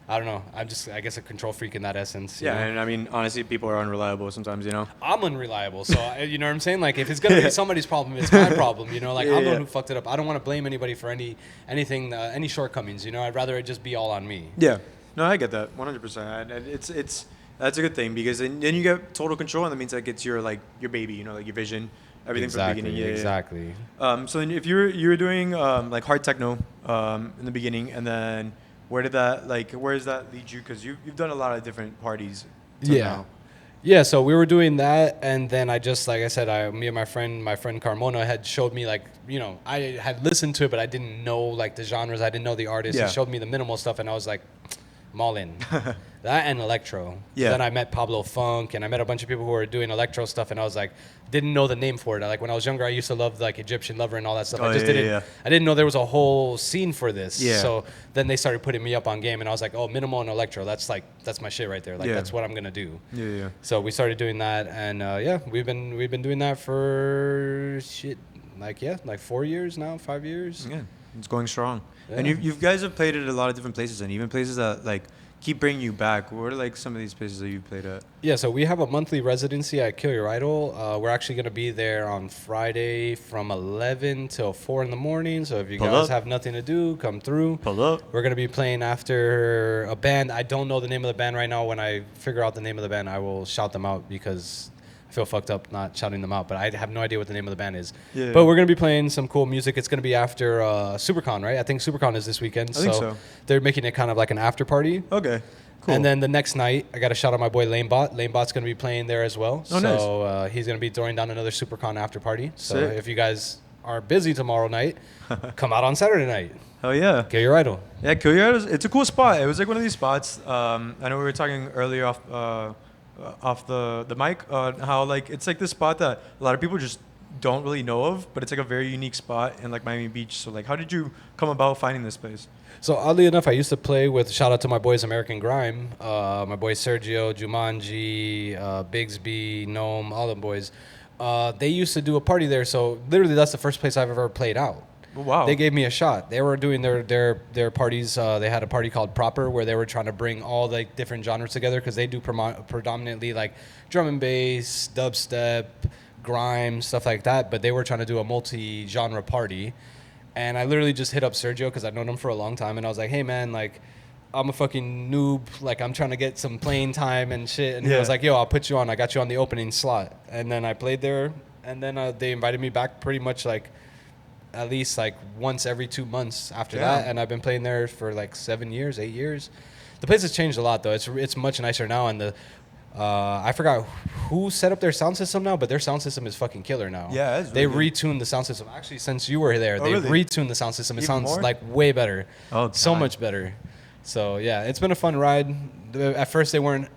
I don't know. I'm just, I guess, a control freak in that essence. Yeah, you know? and I mean, honestly, people are unreliable sometimes, I'm unreliable. So, you know what I'm saying? Like, if it's going to be somebody's problem, it's my problem, you know? Like, I'm the one who fucked it up. I don't want to blame anybody for anything, any shortcomings, you know? I'd rather it just be all on me. Yeah. No, I get that 100%. And it's that's a good thing because then you get total control, and that means like it's your baby, like your vision, everything from the beginning. Yeah, exactly. So then if you were doing like hard techno in the beginning, and then where does that lead you? Because you've done a lot of different parties. Now. Yeah, so we were doing that, and then I just, like I said, me and my friend Carmona had showed me, like, I had listened to it, but I didn't know, like, the genres. I didn't know the artists. Yeah. He showed me the minimal stuff, and I was like, I'm all in. That and electro. Yeah. Then I met Pablo Funk, and I met a bunch of people who were doing electro stuff, and I was like, didn't know the name for it. Like, when I was younger, I used to love, like, Egyptian Lover and all that stuff. I didn't know there was a whole scene for this. Yeah. So then they started putting me up on game, and I was like, oh, minimal and electro, that's my shit right there. Like, that's what I'm going to do. Yeah. So we started doing that, and we've been doing that for like 4 years now, 5 years. Yeah, it's going strong. Yeah. And you guys have played at a lot of different places, and even places that like keep bringing you back. What are like some of these places that you've played at? Yeah, so we have a monthly residency at Kill Your Idol. We're actually going to be there on Friday from 11 till 4 in the morning. So if you guys have nothing to do, come through. Pull up. We're going to be playing after a band. I don't know the name of the band right now. When I figure out the name of the band, I will shout them out because I feel fucked up not shouting them out. But I have no idea what the name of the band is. Yeah. But we're going to be playing some cool music. It's going to be after SuperCon, right? I think SuperCon is this weekend. I think so. They're making it kind of like an after party. Okay. Cool. And then the next night, I got to shout out my boy Lanebot. Lanebot's going to be playing there as well. Oh, so he's going to be throwing down another SuperCon after party. So Sick. if you guys are busy tomorrow night, come out on Saturday night. Hell yeah. Kill Your Idol. Yeah, Kill Your Idol. It's a cool spot. It was like one of these spots. I know we were talking earlier off the mic how like it's like this spot that a lot of people just don't really know of, but it's like a very unique spot in like Miami Beach. So like, how did you come about finding this place? So oddly enough, I used to play with, shout out to my boys American Grime, my boy Sergio, Jumanji, Bigsby, Gnome, all them boys. They used to do a party there, so literally that's the first place I've ever played out. Oh, wow. They gave me a shot. They were doing their parties. They had a party called Proper where they were trying to bring all the different genres together because they do predominantly like drum and bass, dubstep, grime, stuff like that. But they were trying to do a multi-genre party. And I literally just hit up Sergio because I've known him for a long time. And I was like, hey, man, like, I'm a fucking noob. Like, I'm trying to get some playing time and shit. And he was like, yo, I'll put you on. I got you on the opening slot. And then I played there. And then they invited me back pretty much like at least like once every 2 months after that. And I've been playing there for like 7 years, 8 years. The place has changed a lot, though. It's much nicer now. And I forgot who set up their sound system now, but their sound system is fucking killer now. Yeah, it's they really retuned the sound system. Actually, since you were there, they really? retuned the sound system. It Even sounds more? like way better. Oh, so God. much better. So yeah, it's been a fun ride. At first, they weren't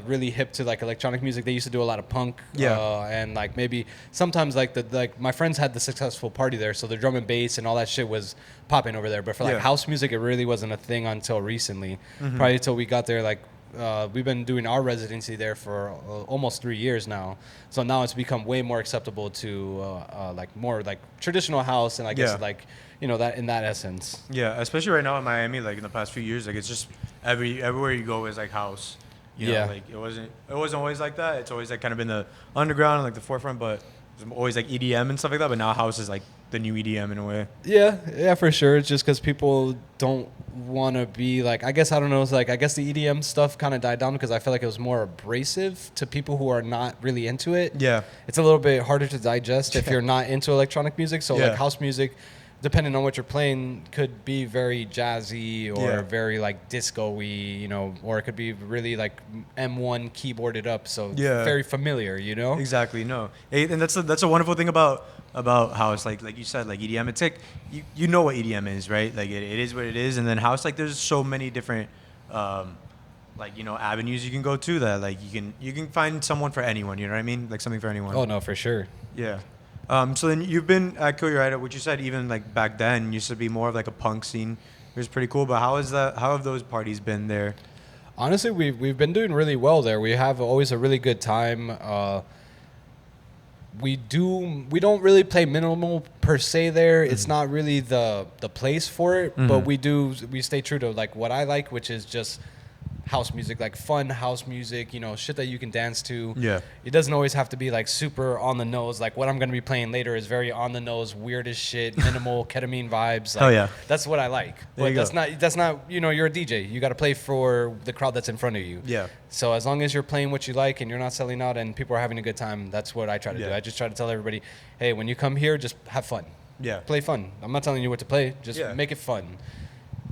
really hip to like electronic music. They used to do a lot of punk, and like maybe sometimes like my friends had the successful party there, so the drum and bass and all that shit was popping over there. But for like house music, it really wasn't a thing until recently. Probably until we got there. Like we've been doing our residency there for almost 3 years now. So now it's become way more acceptable to like more like traditional house, and I guess like. You know, that in that essence. Yeah, especially right now in Miami, like in the past few years, like it's just everywhere you go is like house. You know, like it wasn't always like that. It's always like kind of in the underground and like the forefront, but it's always like EDM and stuff like that. But now house is like the new EDM in a way. Yeah, for sure. It's just because people don't want to be like, I guess, I don't know. It's like, I guess the EDM stuff kind of died down because I feel like it was more abrasive to people who are not really into it. Yeah. It's a little bit harder to digest if you're not into electronic music. So like house music, depending on what you're playing, could be very jazzy or very like disco-y, you know, or it could be really like M1 keyboarded up, so very familiar, you know. Exactly. No, and that's a wonderful thing about house. Like you said, like EDM. It's like you know what EDM is, right? Like it is what it is, and then house, like there's so many different like, you know, avenues you can go to that like you can find someone for anyone. You know what I mean? Like something for anyone. Oh no, for sure. Yeah. So then you've been at Kill Your Idol, which you said even like back then used to be more of like a punk scene. It was pretty cool. But how have those parties been there? Honestly, we've been doing really well there. We have always a really good time. We don't really play minimal per se there. It's not really the place for it, but we stay true to like what I like, which is just house music, like fun house music, you know, shit that you can dance to. Yeah. It doesn't always have to be like super on the nose. Like what I'm going to be playing later is very on the nose, weird as shit, minimal ketamine vibes. Like, oh yeah. That's what I like. But that's not, you know, you're a DJ. You got to play for the crowd that's in front of you. Yeah. So as long as you're playing what you like and you're not selling out and people are having a good time, that's what I try to do. I just try to tell everybody, hey, when you come here, just have fun. Yeah. Play fun. I'm not telling you what to play. Just make it fun.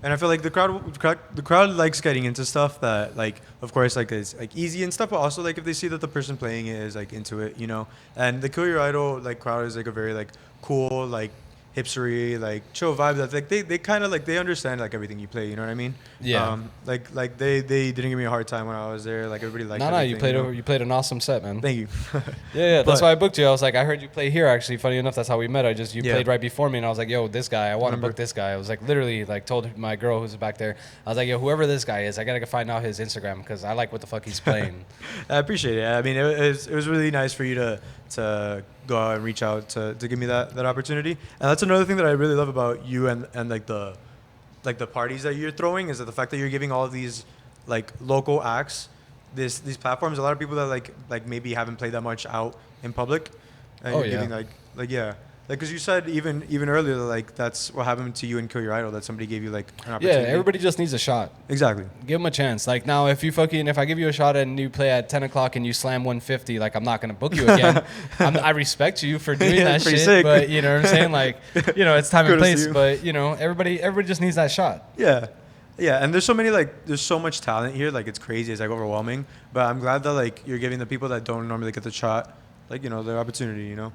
And I feel like the crowd likes getting into stuff that, like, of course, like is like easy and stuff, but also like if they see that the person playing it is like into it, you know. And the Kill Your Idol like crowd is like a very like cool, like hipstery, like chill vibe. That's like they kind of like they understand like everything you play. You know what I mean? Yeah. Like they didn't give me a hard time when I was there. Like everybody liked. No, you played an awesome set, man. Thank you. Yeah. That's why I booked you. I was like, I heard you play here. Actually, funny enough, that's how we met. You played right before me, and I was like, yo, this guy, I want to book this guy. I was like, literally, like told my girl who's back there, I was like, yo, whoever this guy is, I gotta find out his Instagram because I like what the fuck he's playing. I appreciate it. I mean, it was really nice for you to go out and reach out to give me that opportunity. And that's another thing that I really love about you and like the parties that you're throwing is that the fact that you're giving all of these like local acts these platforms. A lot of people that like maybe haven't played that much out in public, and you're giving like because you said even earlier like that's what happened to you in Kill Your Idol, that somebody gave you like an opportunity. Yeah, everybody just needs a shot. Exactly. Give them a chance. Like now, if I give you a shot and you play at 10 o'clock and you slam 150, like I'm not gonna book you again. I respect you for doing that shit, sick. But you know what I'm saying? Like, you know, it's time and place. But you know, everybody just needs that shot. Yeah. Yeah, and there's so much talent here, like it's crazy, it's like overwhelming. But I'm glad that like you're giving the people that don't normally get the shot, like, you know, their opportunity, you know.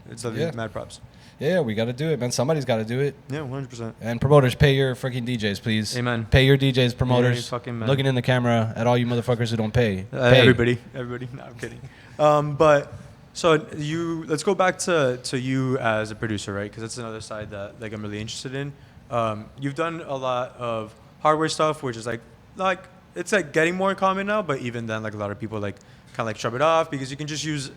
It's mad props. Yeah, we got to do it, man. Somebody's got to do it. Yeah, 100%. And promoters, pay your freaking DJs, please. Amen. Pay your DJs, promoters. Fucking man. Looking in the camera at all you motherfuckers who don't pay. Pay. Everybody. No, I'm kidding. But so let's go back to you as a producer, right? Because that's another side that like I'm really interested in. You've done a lot of hardware stuff, which is like it's like getting more common now. But even then, like a lot of people like kind of like shrub it off because you can just use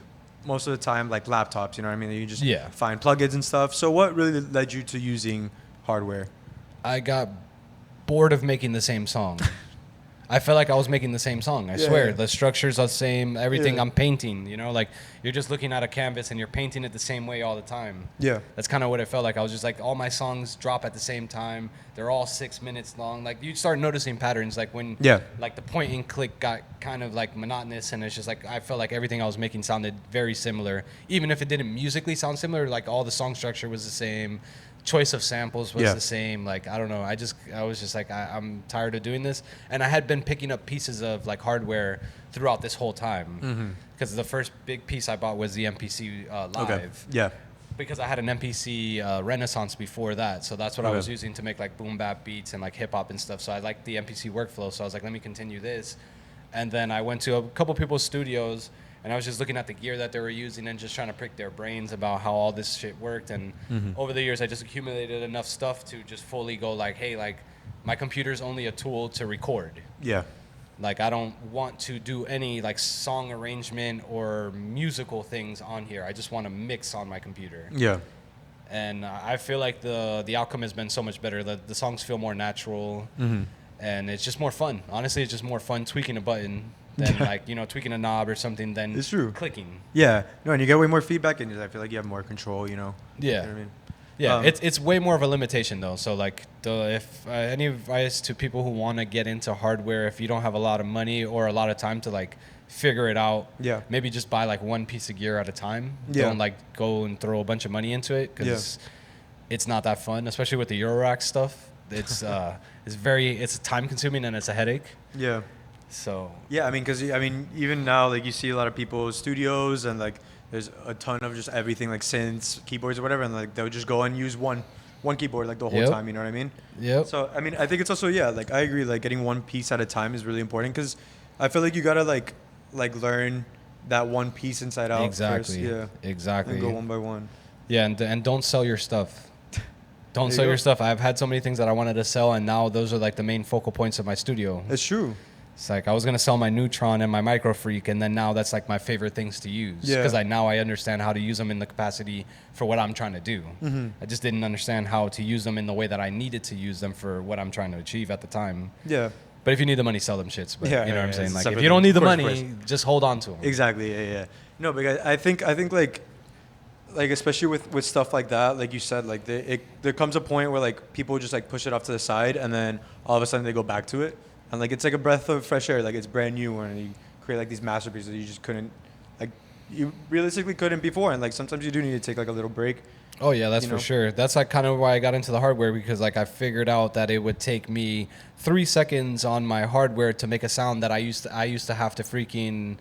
most of the time like laptops, you know what I mean? You just find plugins and stuff. So what really led you to using hardware? I got bored of making the same song. I felt like I was making the same song. I swear. The structure's the same. Everything I'm painting, you know, like you're just looking at a canvas and you're painting it the same way all the time. Yeah. That's kind of what it felt like. I was just like, all my songs drop at the same time. They're all 6 minutes long. Like you start noticing patterns, like when like the point and click got kind of like monotonous, and it's just like I felt like everything I was making sounded very similar. Even if it didn't musically sound similar, like all the song structure was the same. Choice of samples was the same. Like I don't know, I was just like I'm tired of doing this, and I had been picking up pieces of like hardware throughout this whole time because the first big piece I bought was the MPC live. because I had an MPC Renaissance before that, so that's what I Okay. was using to make like boom bap beats and like hip hop and stuff. So I liked the MPC workflow, so I was like, let me continue this. And then I went to a couple people's studios, and I was just looking at the gear that they were using and just trying to prick their brains about how all this shit worked. And over the years, I just accumulated enough stuff to just fully go like, hey, like my computer's only a tool to record. Yeah. Like I don't want to do any like song arrangement or musical things on here. I just want to mix on my computer. Yeah. And I feel like the outcome has been so much better. The songs feel more natural, and it's just more fun. Honestly, it's just more fun tweaking a button than like tweaking a knob or something than It's true. clicking. Yeah. No, and you get way more feedback, and I feel like you have more control. Yeah. You know what I mean? Yeah, it's way more of a limitation though. So like, if any advice to people who want to get into hardware, if you don't have a lot of money or a lot of time to like figure it out, Yeah. maybe just buy like one piece of gear at a time. Yeah. Don't like go and throw a bunch of money into it because it's not that fun, especially with the Eurorack stuff. It's it's time consuming and it's a headache. Yeah. So Yeah, I mean, because even now, like you see a lot of people's studios, and like there's a ton of just everything, like synths, keyboards, or whatever, and like they'll just go and use one keyboard like the whole Yep. time. You know what I mean? Yep. So I mean, I think it's also like I agree, like getting one piece at a time is really important, because I feel like you gotta like learn that one piece inside out Exactly. first. Yeah. Exactly. And go one by one. Yeah, and don't sell your stuff. Don't There you sell go. your stuff. I've had so many things that I wanted to sell, and now those are like the main focal points of my studio. It's true. It's like I was gonna sell my Neutron and my Micro Freak, and then now that's like my favorite things to use Yeah. because I understand how to use them in the capacity for what I'm trying to do. I just didn't understand how to use them in the way that I needed to use them for what I'm trying to achieve at the time. Yeah. But if you need the money, sell them shits. But Yeah, you know yeah, what I'm yeah, saying? it's Like separate if you don't things. need the Of course, money, just hold on to them. Exactly. Yeah. No, because I think like especially with stuff like that, like you said, like there comes a point where like people just like push it off to the side, and then all of a sudden they go back to it, and like it's like a breath of fresh air, like it's brand new, and you create like these masterpieces that you just couldn't, like you realistically couldn't before, and like sometimes you do need to take like a little break. Oh yeah, that's You for know? sure. That's like kind of why I got into the hardware, because like I figured out that it would take me 3 seconds on my hardware to make a sound that I used to have to freaking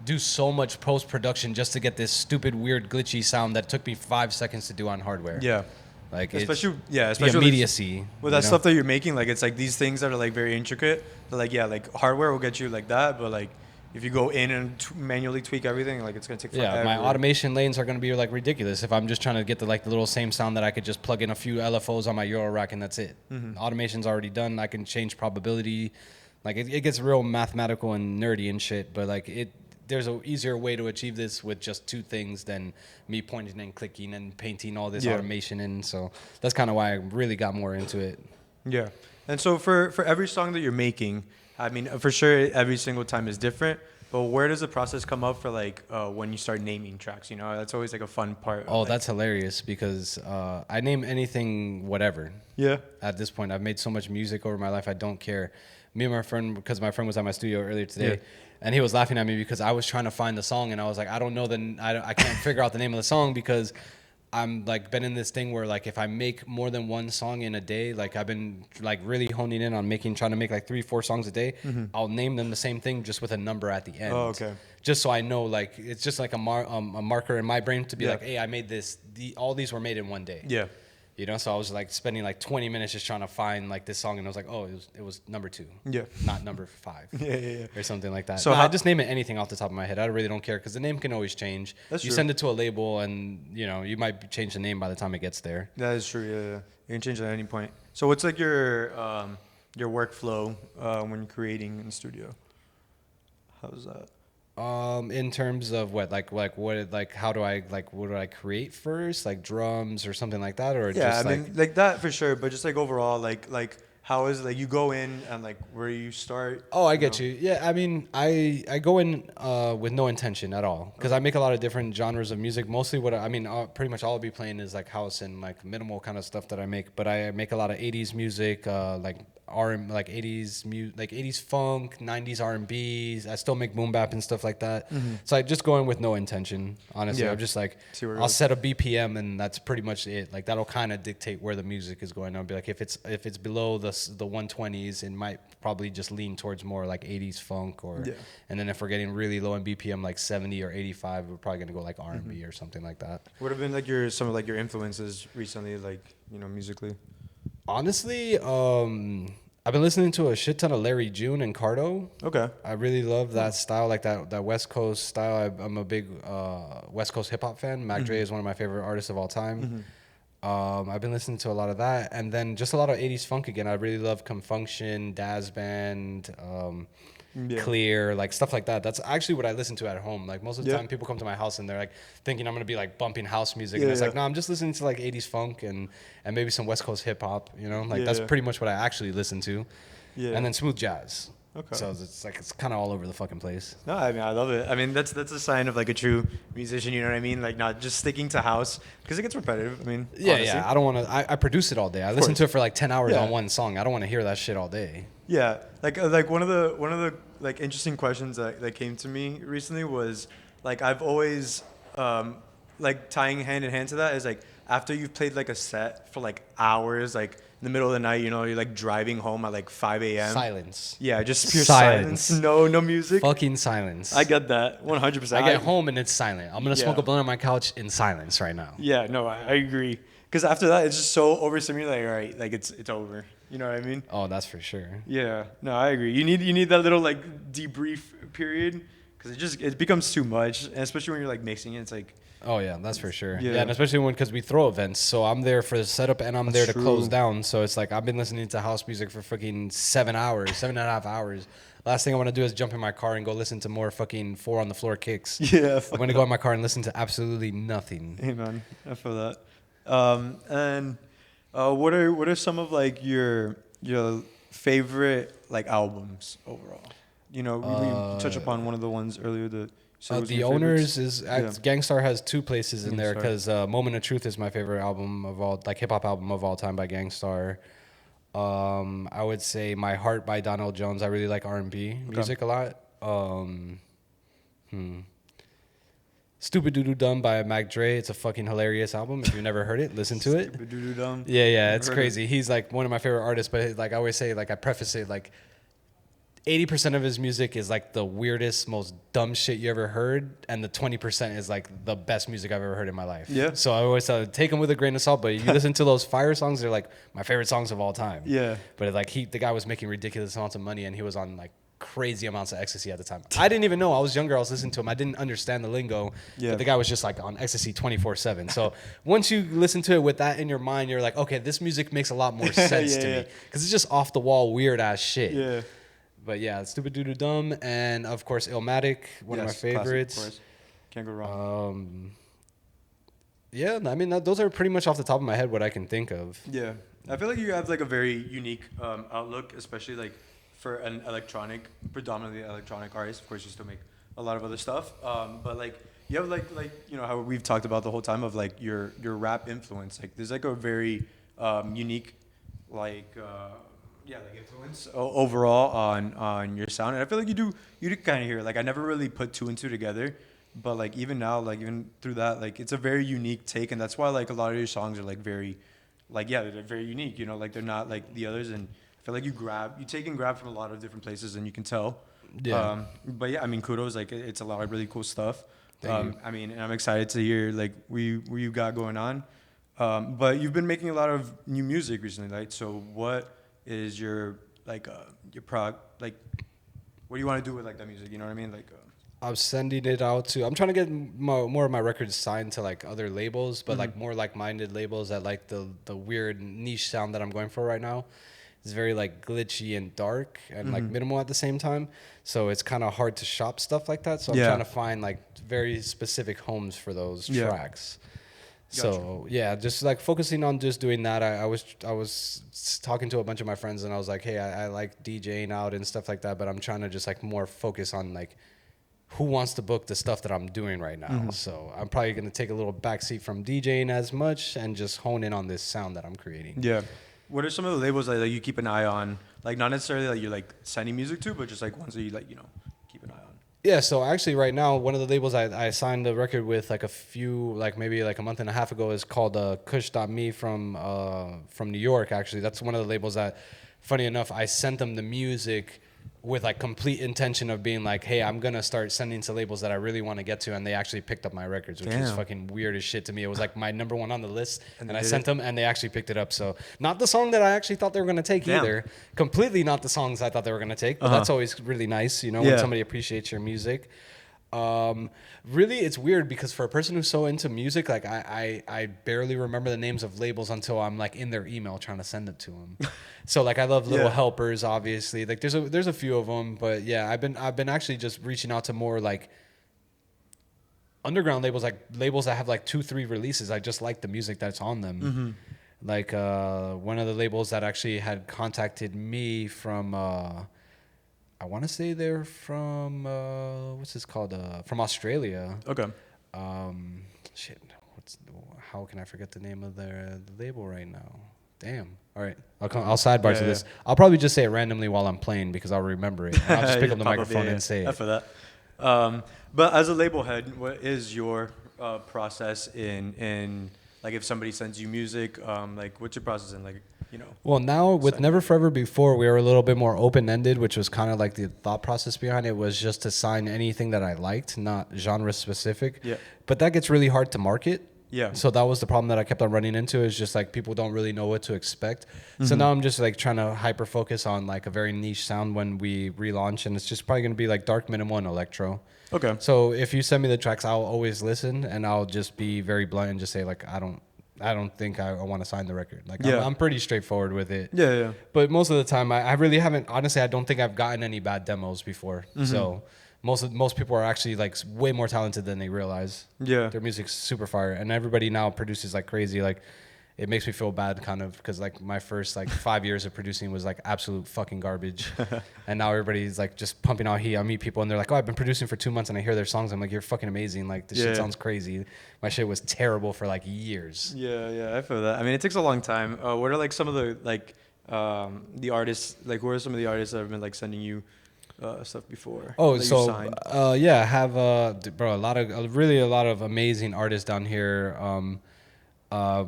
do so much post production just to get this stupid weird glitchy sound that took me 5 seconds to do on hardware. Yeah. Like Especially it's the with- immediacy. with you that know? stuff that you're making, like it's like these things that are like very intricate. But like like hardware will get you like that, but like if you go in and manually tweak everything, like it's gonna take forever. Yeah, my automation lanes are going to be like ridiculous if I'm just trying to get the little same sound that I could just plug in a few LFOs on my Eurorack and that's it. Automation's already done. I can change probability. Like it gets real mathematical and nerdy and shit, but like there's an easier way to achieve this with just 2 things than me pointing and clicking and painting all this automation in. So that's kind of why I really got more into it. Yeah. And so for every song that you're making, I mean, for sure, every single time is different. But where does the process come up for like when you start naming tracks? You know, that's always like a fun part. Oh, that's hilarious because I name anything whatever. Yeah. At this point, I've made so much music over my life, I don't care. Me and my friend, because my friend was at my studio earlier today, and he was laughing at me because I was trying to find the song, and I was like, I don't know I can't figure out the name of the song because I'm like been in this thing where like if I make more than one song in a day, like I've been like really honing in on trying to make like 3-4 songs a day. I'll name them the same thing just with a number at the end. Oh, okay. Just so I know, like it's just like a marker in my brain to be like, hey, I made this. All these were made in one day. Yeah. You know, so I was like spending like 20 minutes just trying to find like this song, and I was like, oh, it was number 2. Yeah. Not number 5. Yeah. Or something like that. So So how- I just name it anything off the top of my head. I really don't care because the name can always change. That's you true. send it to a label, and you might change the name by the time it gets there. That is true. Yeah. You can change it at any point. So what's like your workflow when creating in the studio? How's that? In terms of what how do I what do I create first, like drums or something like that, or Yeah, just I mean, like that for sure. But just like overall, like how is like you go in and like where you start? Oh, I get you. Yeah, I mean, I go in with no intention at all because I make a lot of different genres of music. Mostly pretty much all I'll be playing is like house and like minimal kind of stuff that I make. But I make a lot of 80s music, like like 80s funk, 90s R&B. I still make boom bap and stuff like that. So I just go in with no intention, honestly. Yeah. I'm just like, See where it I'll goes. set a BPM and that's pretty much it. Like that'll kind of dictate where the music is going. I'll be like, if it's below the 120s, it might probably just lean towards more like 80s funk Yeah. and then if we're getting really low in BPM, like 70 or 85, we're probably gonna go like R&B or something like that. What have been like some of like your influences recently, like, you know, musically? Honestly, I've been listening to a shit ton of Larry June and Cardo. Okay. I really love that style, like that West Coast style. I'm a big West Coast hip hop fan. Mac Dre is one of my favorite artists of all time. I've been listening to a lot of that, and then just a lot of 80s funk again. I really love Confunction, Daz Band, Clear, like stuff like that. That's actually what I listen to at home. Like most of the time, people come to my house and they're like thinking I'm gonna be like bumping house music, and it's like, no, I'm just listening to like 80s funk and maybe some West Coast hip hop. You know, like that's pretty much what I actually listen to. Yeah. And then smooth jazz. Okay. So it's like it's kind of all over the fucking place. No, I mean I love it. I mean that's a sign of like a true musician. You know what I mean? Like not just sticking to house because it gets repetitive. I mean, honestly. I don't want to. I produce it all day. I listen to it for like 10 hours on one song. I don't want to hear that shit all day. Yeah, like one of the like interesting questions that came to me recently was like I've always like tying hand in hand to that is like after you've played like a set for like hours, like in the middle of the night, you know, you're like driving home at like 5 a.m. Silence. Yeah, just pure silence. No music. Fucking silence. I get that 100%. I get home and it's silent. I'm gonna smoke a blunt on my couch in silence right now. Yeah, no, I agree. Because after that, it's just so overstimulated. All right, like it's over. You know what I mean? Oh, that's for sure. Yeah, no, I agree. You need that little like debrief period because it becomes too much, and especially when you're like mixing it. It's like. Oh yeah, that's for sure. Yeah, and especially because we throw events, so I'm there for the setup and I'm there to close down. So it's like I've been listening to house music for fucking 7 hours, 7.5 hours. Last thing I want to do is jump in my car and go listen to more fucking 4 on the floor kicks. Yeah, I'm gonna go in my car and listen to absolutely nothing. Hey man, I feel that. What are some of like your favorite like albums overall? You know, we touched upon one of the ones earlier that. The Owners is Gangstar has 2 places in there because Moment of Truth is my favorite album of all, like hip hop album of all time by Gangstar. I would say My Heart by Donald Jones. I really like R&B music a lot. Stupid Doo Doo Dumb by Mac Dre. It's a fucking hilarious album. If you've never heard it, listen to it. Stupid Doo Doo Dumb. Yeah, it's crazy. He's like one of my favorite artists, but like I always say, like I preface it like 80% of his music is like the weirdest, most dumb shit you ever heard, and the 20% is like the best music I've ever heard in my life. Yeah. So I always take them with a grain of salt, but you listen to those fire songs, they're like my favorite songs of all time. Yeah. But like the guy was making ridiculous amounts of money, and he was on like crazy amounts of ecstasy at the time. I didn't even know. I was younger. I was listening to him. I didn't understand the lingo. Yeah. But the guy was just like on ecstasy 24/7. So once you listen to it with that in your mind, you're like, okay, this music makes a lot more sense to me because it's just off the wall, weird ass shit. Yeah. But yeah, Stupid Doo Doo Dumb, and of course Illmatic, one of my favorites. Classic, of course. Can't go wrong. Yeah, I mean those are pretty much off the top of my head what I can think of. Yeah, I feel like you have like a very unique outlook, especially like for an predominantly electronic artist. Of course, you still make a lot of other stuff, but like you have like you know how we've talked about the whole time of like your rap influence. Like there's like a very unique like. Like influence overall on your sound, and I feel like you do kind of hear it. Like I never really put 2 and 2 together, but like even now, like even through that, like it's a very unique take, and that's why like a lot of your songs are like very, like they're very unique. You know, like they're not like the others, and I feel like you take and grab from a lot of different places, and you can tell. Yeah. But yeah, I mean, kudos. Like it's a lot of really cool stuff. Thank you. I mean, and I'm excited to hear like what you got going on. But you've been making a lot of new music recently, right? So what is your like your prog, like what do you want to do with like that music, you know what I mean? Like I'm sending it out to, I'm trying to get more of my records signed to like other labels, but like more like-minded labels that like the weird niche sound that I'm going for right now. It's very like glitchy and dark and like minimal at the same time, so it's kind of hard to shop stuff like that, so I'm trying to find like very specific homes for those tracks. So yeah, just like focusing on just doing that. I was talking to a bunch of my friends, and I was like, hey, I like DJing out and stuff like that, but I'm trying to just like more focus on like who wants to book the stuff that I'm doing right now. So I'm probably gonna take a little backseat from DJing as much and just hone in on this sound that I'm creating. Yeah. what are some of the labels that like, you keep an eye on? Like not necessarily like you're like sending music to, but just like ones that you like, keep an eye on. Yeah, so actually right now, one of the labels I signed a record with like a few, like maybe like a month and a half ago is called Kush.me from New York, actually. That's one of the labels that, funny enough, I sent them the music with like complete intention of being like, hey, I'm going to start sending to labels that I really want to get to. And they actually picked up my records, which was fucking weird as shit to me. It was like my number one on the list. And I sent them and they actually picked it up. So not the song that I actually thought they were going to take either. Completely not the songs I thought they were going to take. But that's always really nice, when somebody appreciates your music. Really, it's weird because for a person who's so into music, like I barely remember the names of labels until I'm like in their email trying to send it to them. So like I love Little Helpers, obviously. Like there's a few of them, but yeah, I've been actually just reaching out to more like underground labels, like labels that have like 2-3 releases. I just like the music that's on them. Mm-hmm. Like one of the labels that actually had contacted me from. I want to say they're from what's this called? From Australia. Okay. Shit. How can I forget the name of the label right now? Damn. All right. I'll sidebar to this. I'll probably just say it randomly while I'm playing because I'll remember it. And I'll just pick up the microphone and say it. For that. But as a label head, what is your process in like if somebody sends you music? Like what's your process in like? Well, now with Never Forever before, we were a little bit more open-ended, which was kind of like the thought process behind it was just to sign anything that I liked, not genre specific. Yeah. But that gets really hard to market. Yeah. So that was the problem that I kept on running into is just like people don't really know what to expect. So now I'm just like trying to hyper focus on like a very niche sound when we relaunch, and it's just probably going to be like dark minimal and electro. Okay. So if you send me the tracks, I'll always listen, and I'll just be very blunt and just say like I don't think I want to sign the record. Like I'm pretty straightforward with it. Yeah. But most of the time, I really haven't. Honestly, I don't think I've gotten any bad demos before. So most people are actually like way more talented than they realize. Yeah. Their music's super fire, and everybody now produces like crazy. Like it makes me feel bad kind of because like my first like 5 years of producing was like absolute fucking garbage. And now everybody's like just pumping out heat. I meet people and they're like, oh, I've been producing for 2 months and I hear their songs. I'm like, you're fucking amazing. Like this shit sounds crazy. My shit was terrible for like years. Yeah, I feel that. I mean, it takes a long time. What are like some of the like the artists, like who are some of the artists that have been like sending you stuff before? Oh, so I have bro, a lot of amazing artists down here.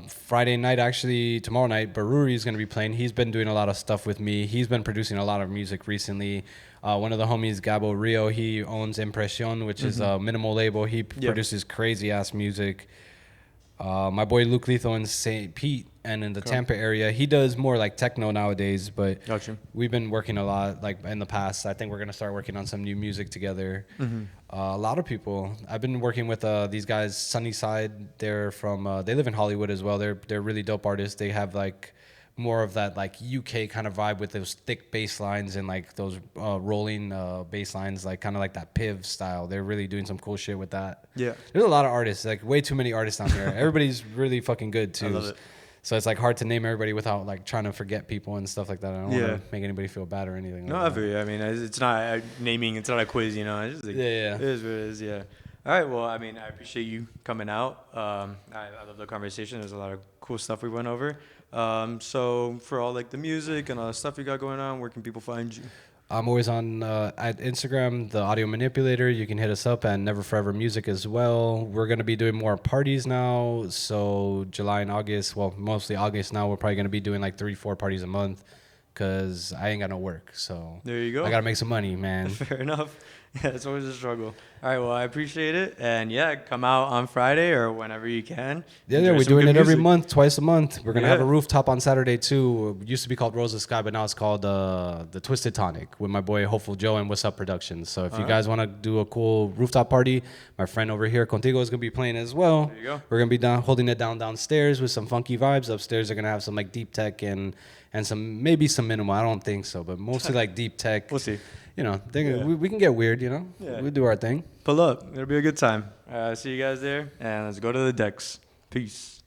Friday night, actually, tomorrow night, Baruri is going to be playing. He's been doing a lot of stuff with me. He's been producing a lot of music recently. One of the homies, Gabo Rio, he owns Impresión, which is a minimal label. He produces crazy-ass music. My boy Luke Letho in St. Pete and in the Tampa area, he does more like techno nowadays, but we've been working a lot like in the past. I think we're going to start working on some new music together. A lot of people. I've been working with these guys, Sunnyside. They're from, they live in Hollywood as well. They're really dope artists. They have like more of that like UK kind of vibe with those thick bass lines and like those rolling bass lines, like kind of like that Piv style. They're really doing some cool shit with that. Yeah. There's a lot of artists, like way too many artists down here. Everybody's really fucking good too. I love it. So it's like hard to name everybody without like trying to forget people and stuff like that. I don't want to make anybody feel bad or anything. No, like I mean, it's not naming. It's not a quiz, you know. It's just like, it is what it is. Yeah. All right. Well, I mean, I appreciate you coming out. I love the conversation. There's a lot of cool stuff we went over. So for all like the music and all the stuff you got going on, where can people find you? I'm always on at Instagram, the Audio Manipulator. You can hit us up at Never Forever Music as well. We're going to be doing more parties now. So July and August, well, mostly August now, we're probably going to be doing like 3-4 parties a month because I ain't got no work. So there you go. I got to make some money, man. Fair enough. Yeah, it's always a struggle. All right, well, I appreciate it. And, yeah, come out on Friday or whenever you can. Yeah, we're doing it every month, twice a month. We're going to have a rooftop on Saturday, too. It used to be called Rosa Sky, but now it's called the Twisted Tonic with my boy Hopeful Joe and What's Up Productions. So if you guys want to do a cool rooftop party, my friend over here, Contigo, is going to be playing as well. There you go. We're going to be holding it downstairs with some funky vibes. Upstairs, they're going to have some, like, deep tech and maybe some minimal. I don't think so, but mostly, like, deep tech. We'll see. You know, we can get weird, you know? Yeah. We do our thing. Pull up. It'll be a good time. See you guys there, and let's go to the decks. Peace.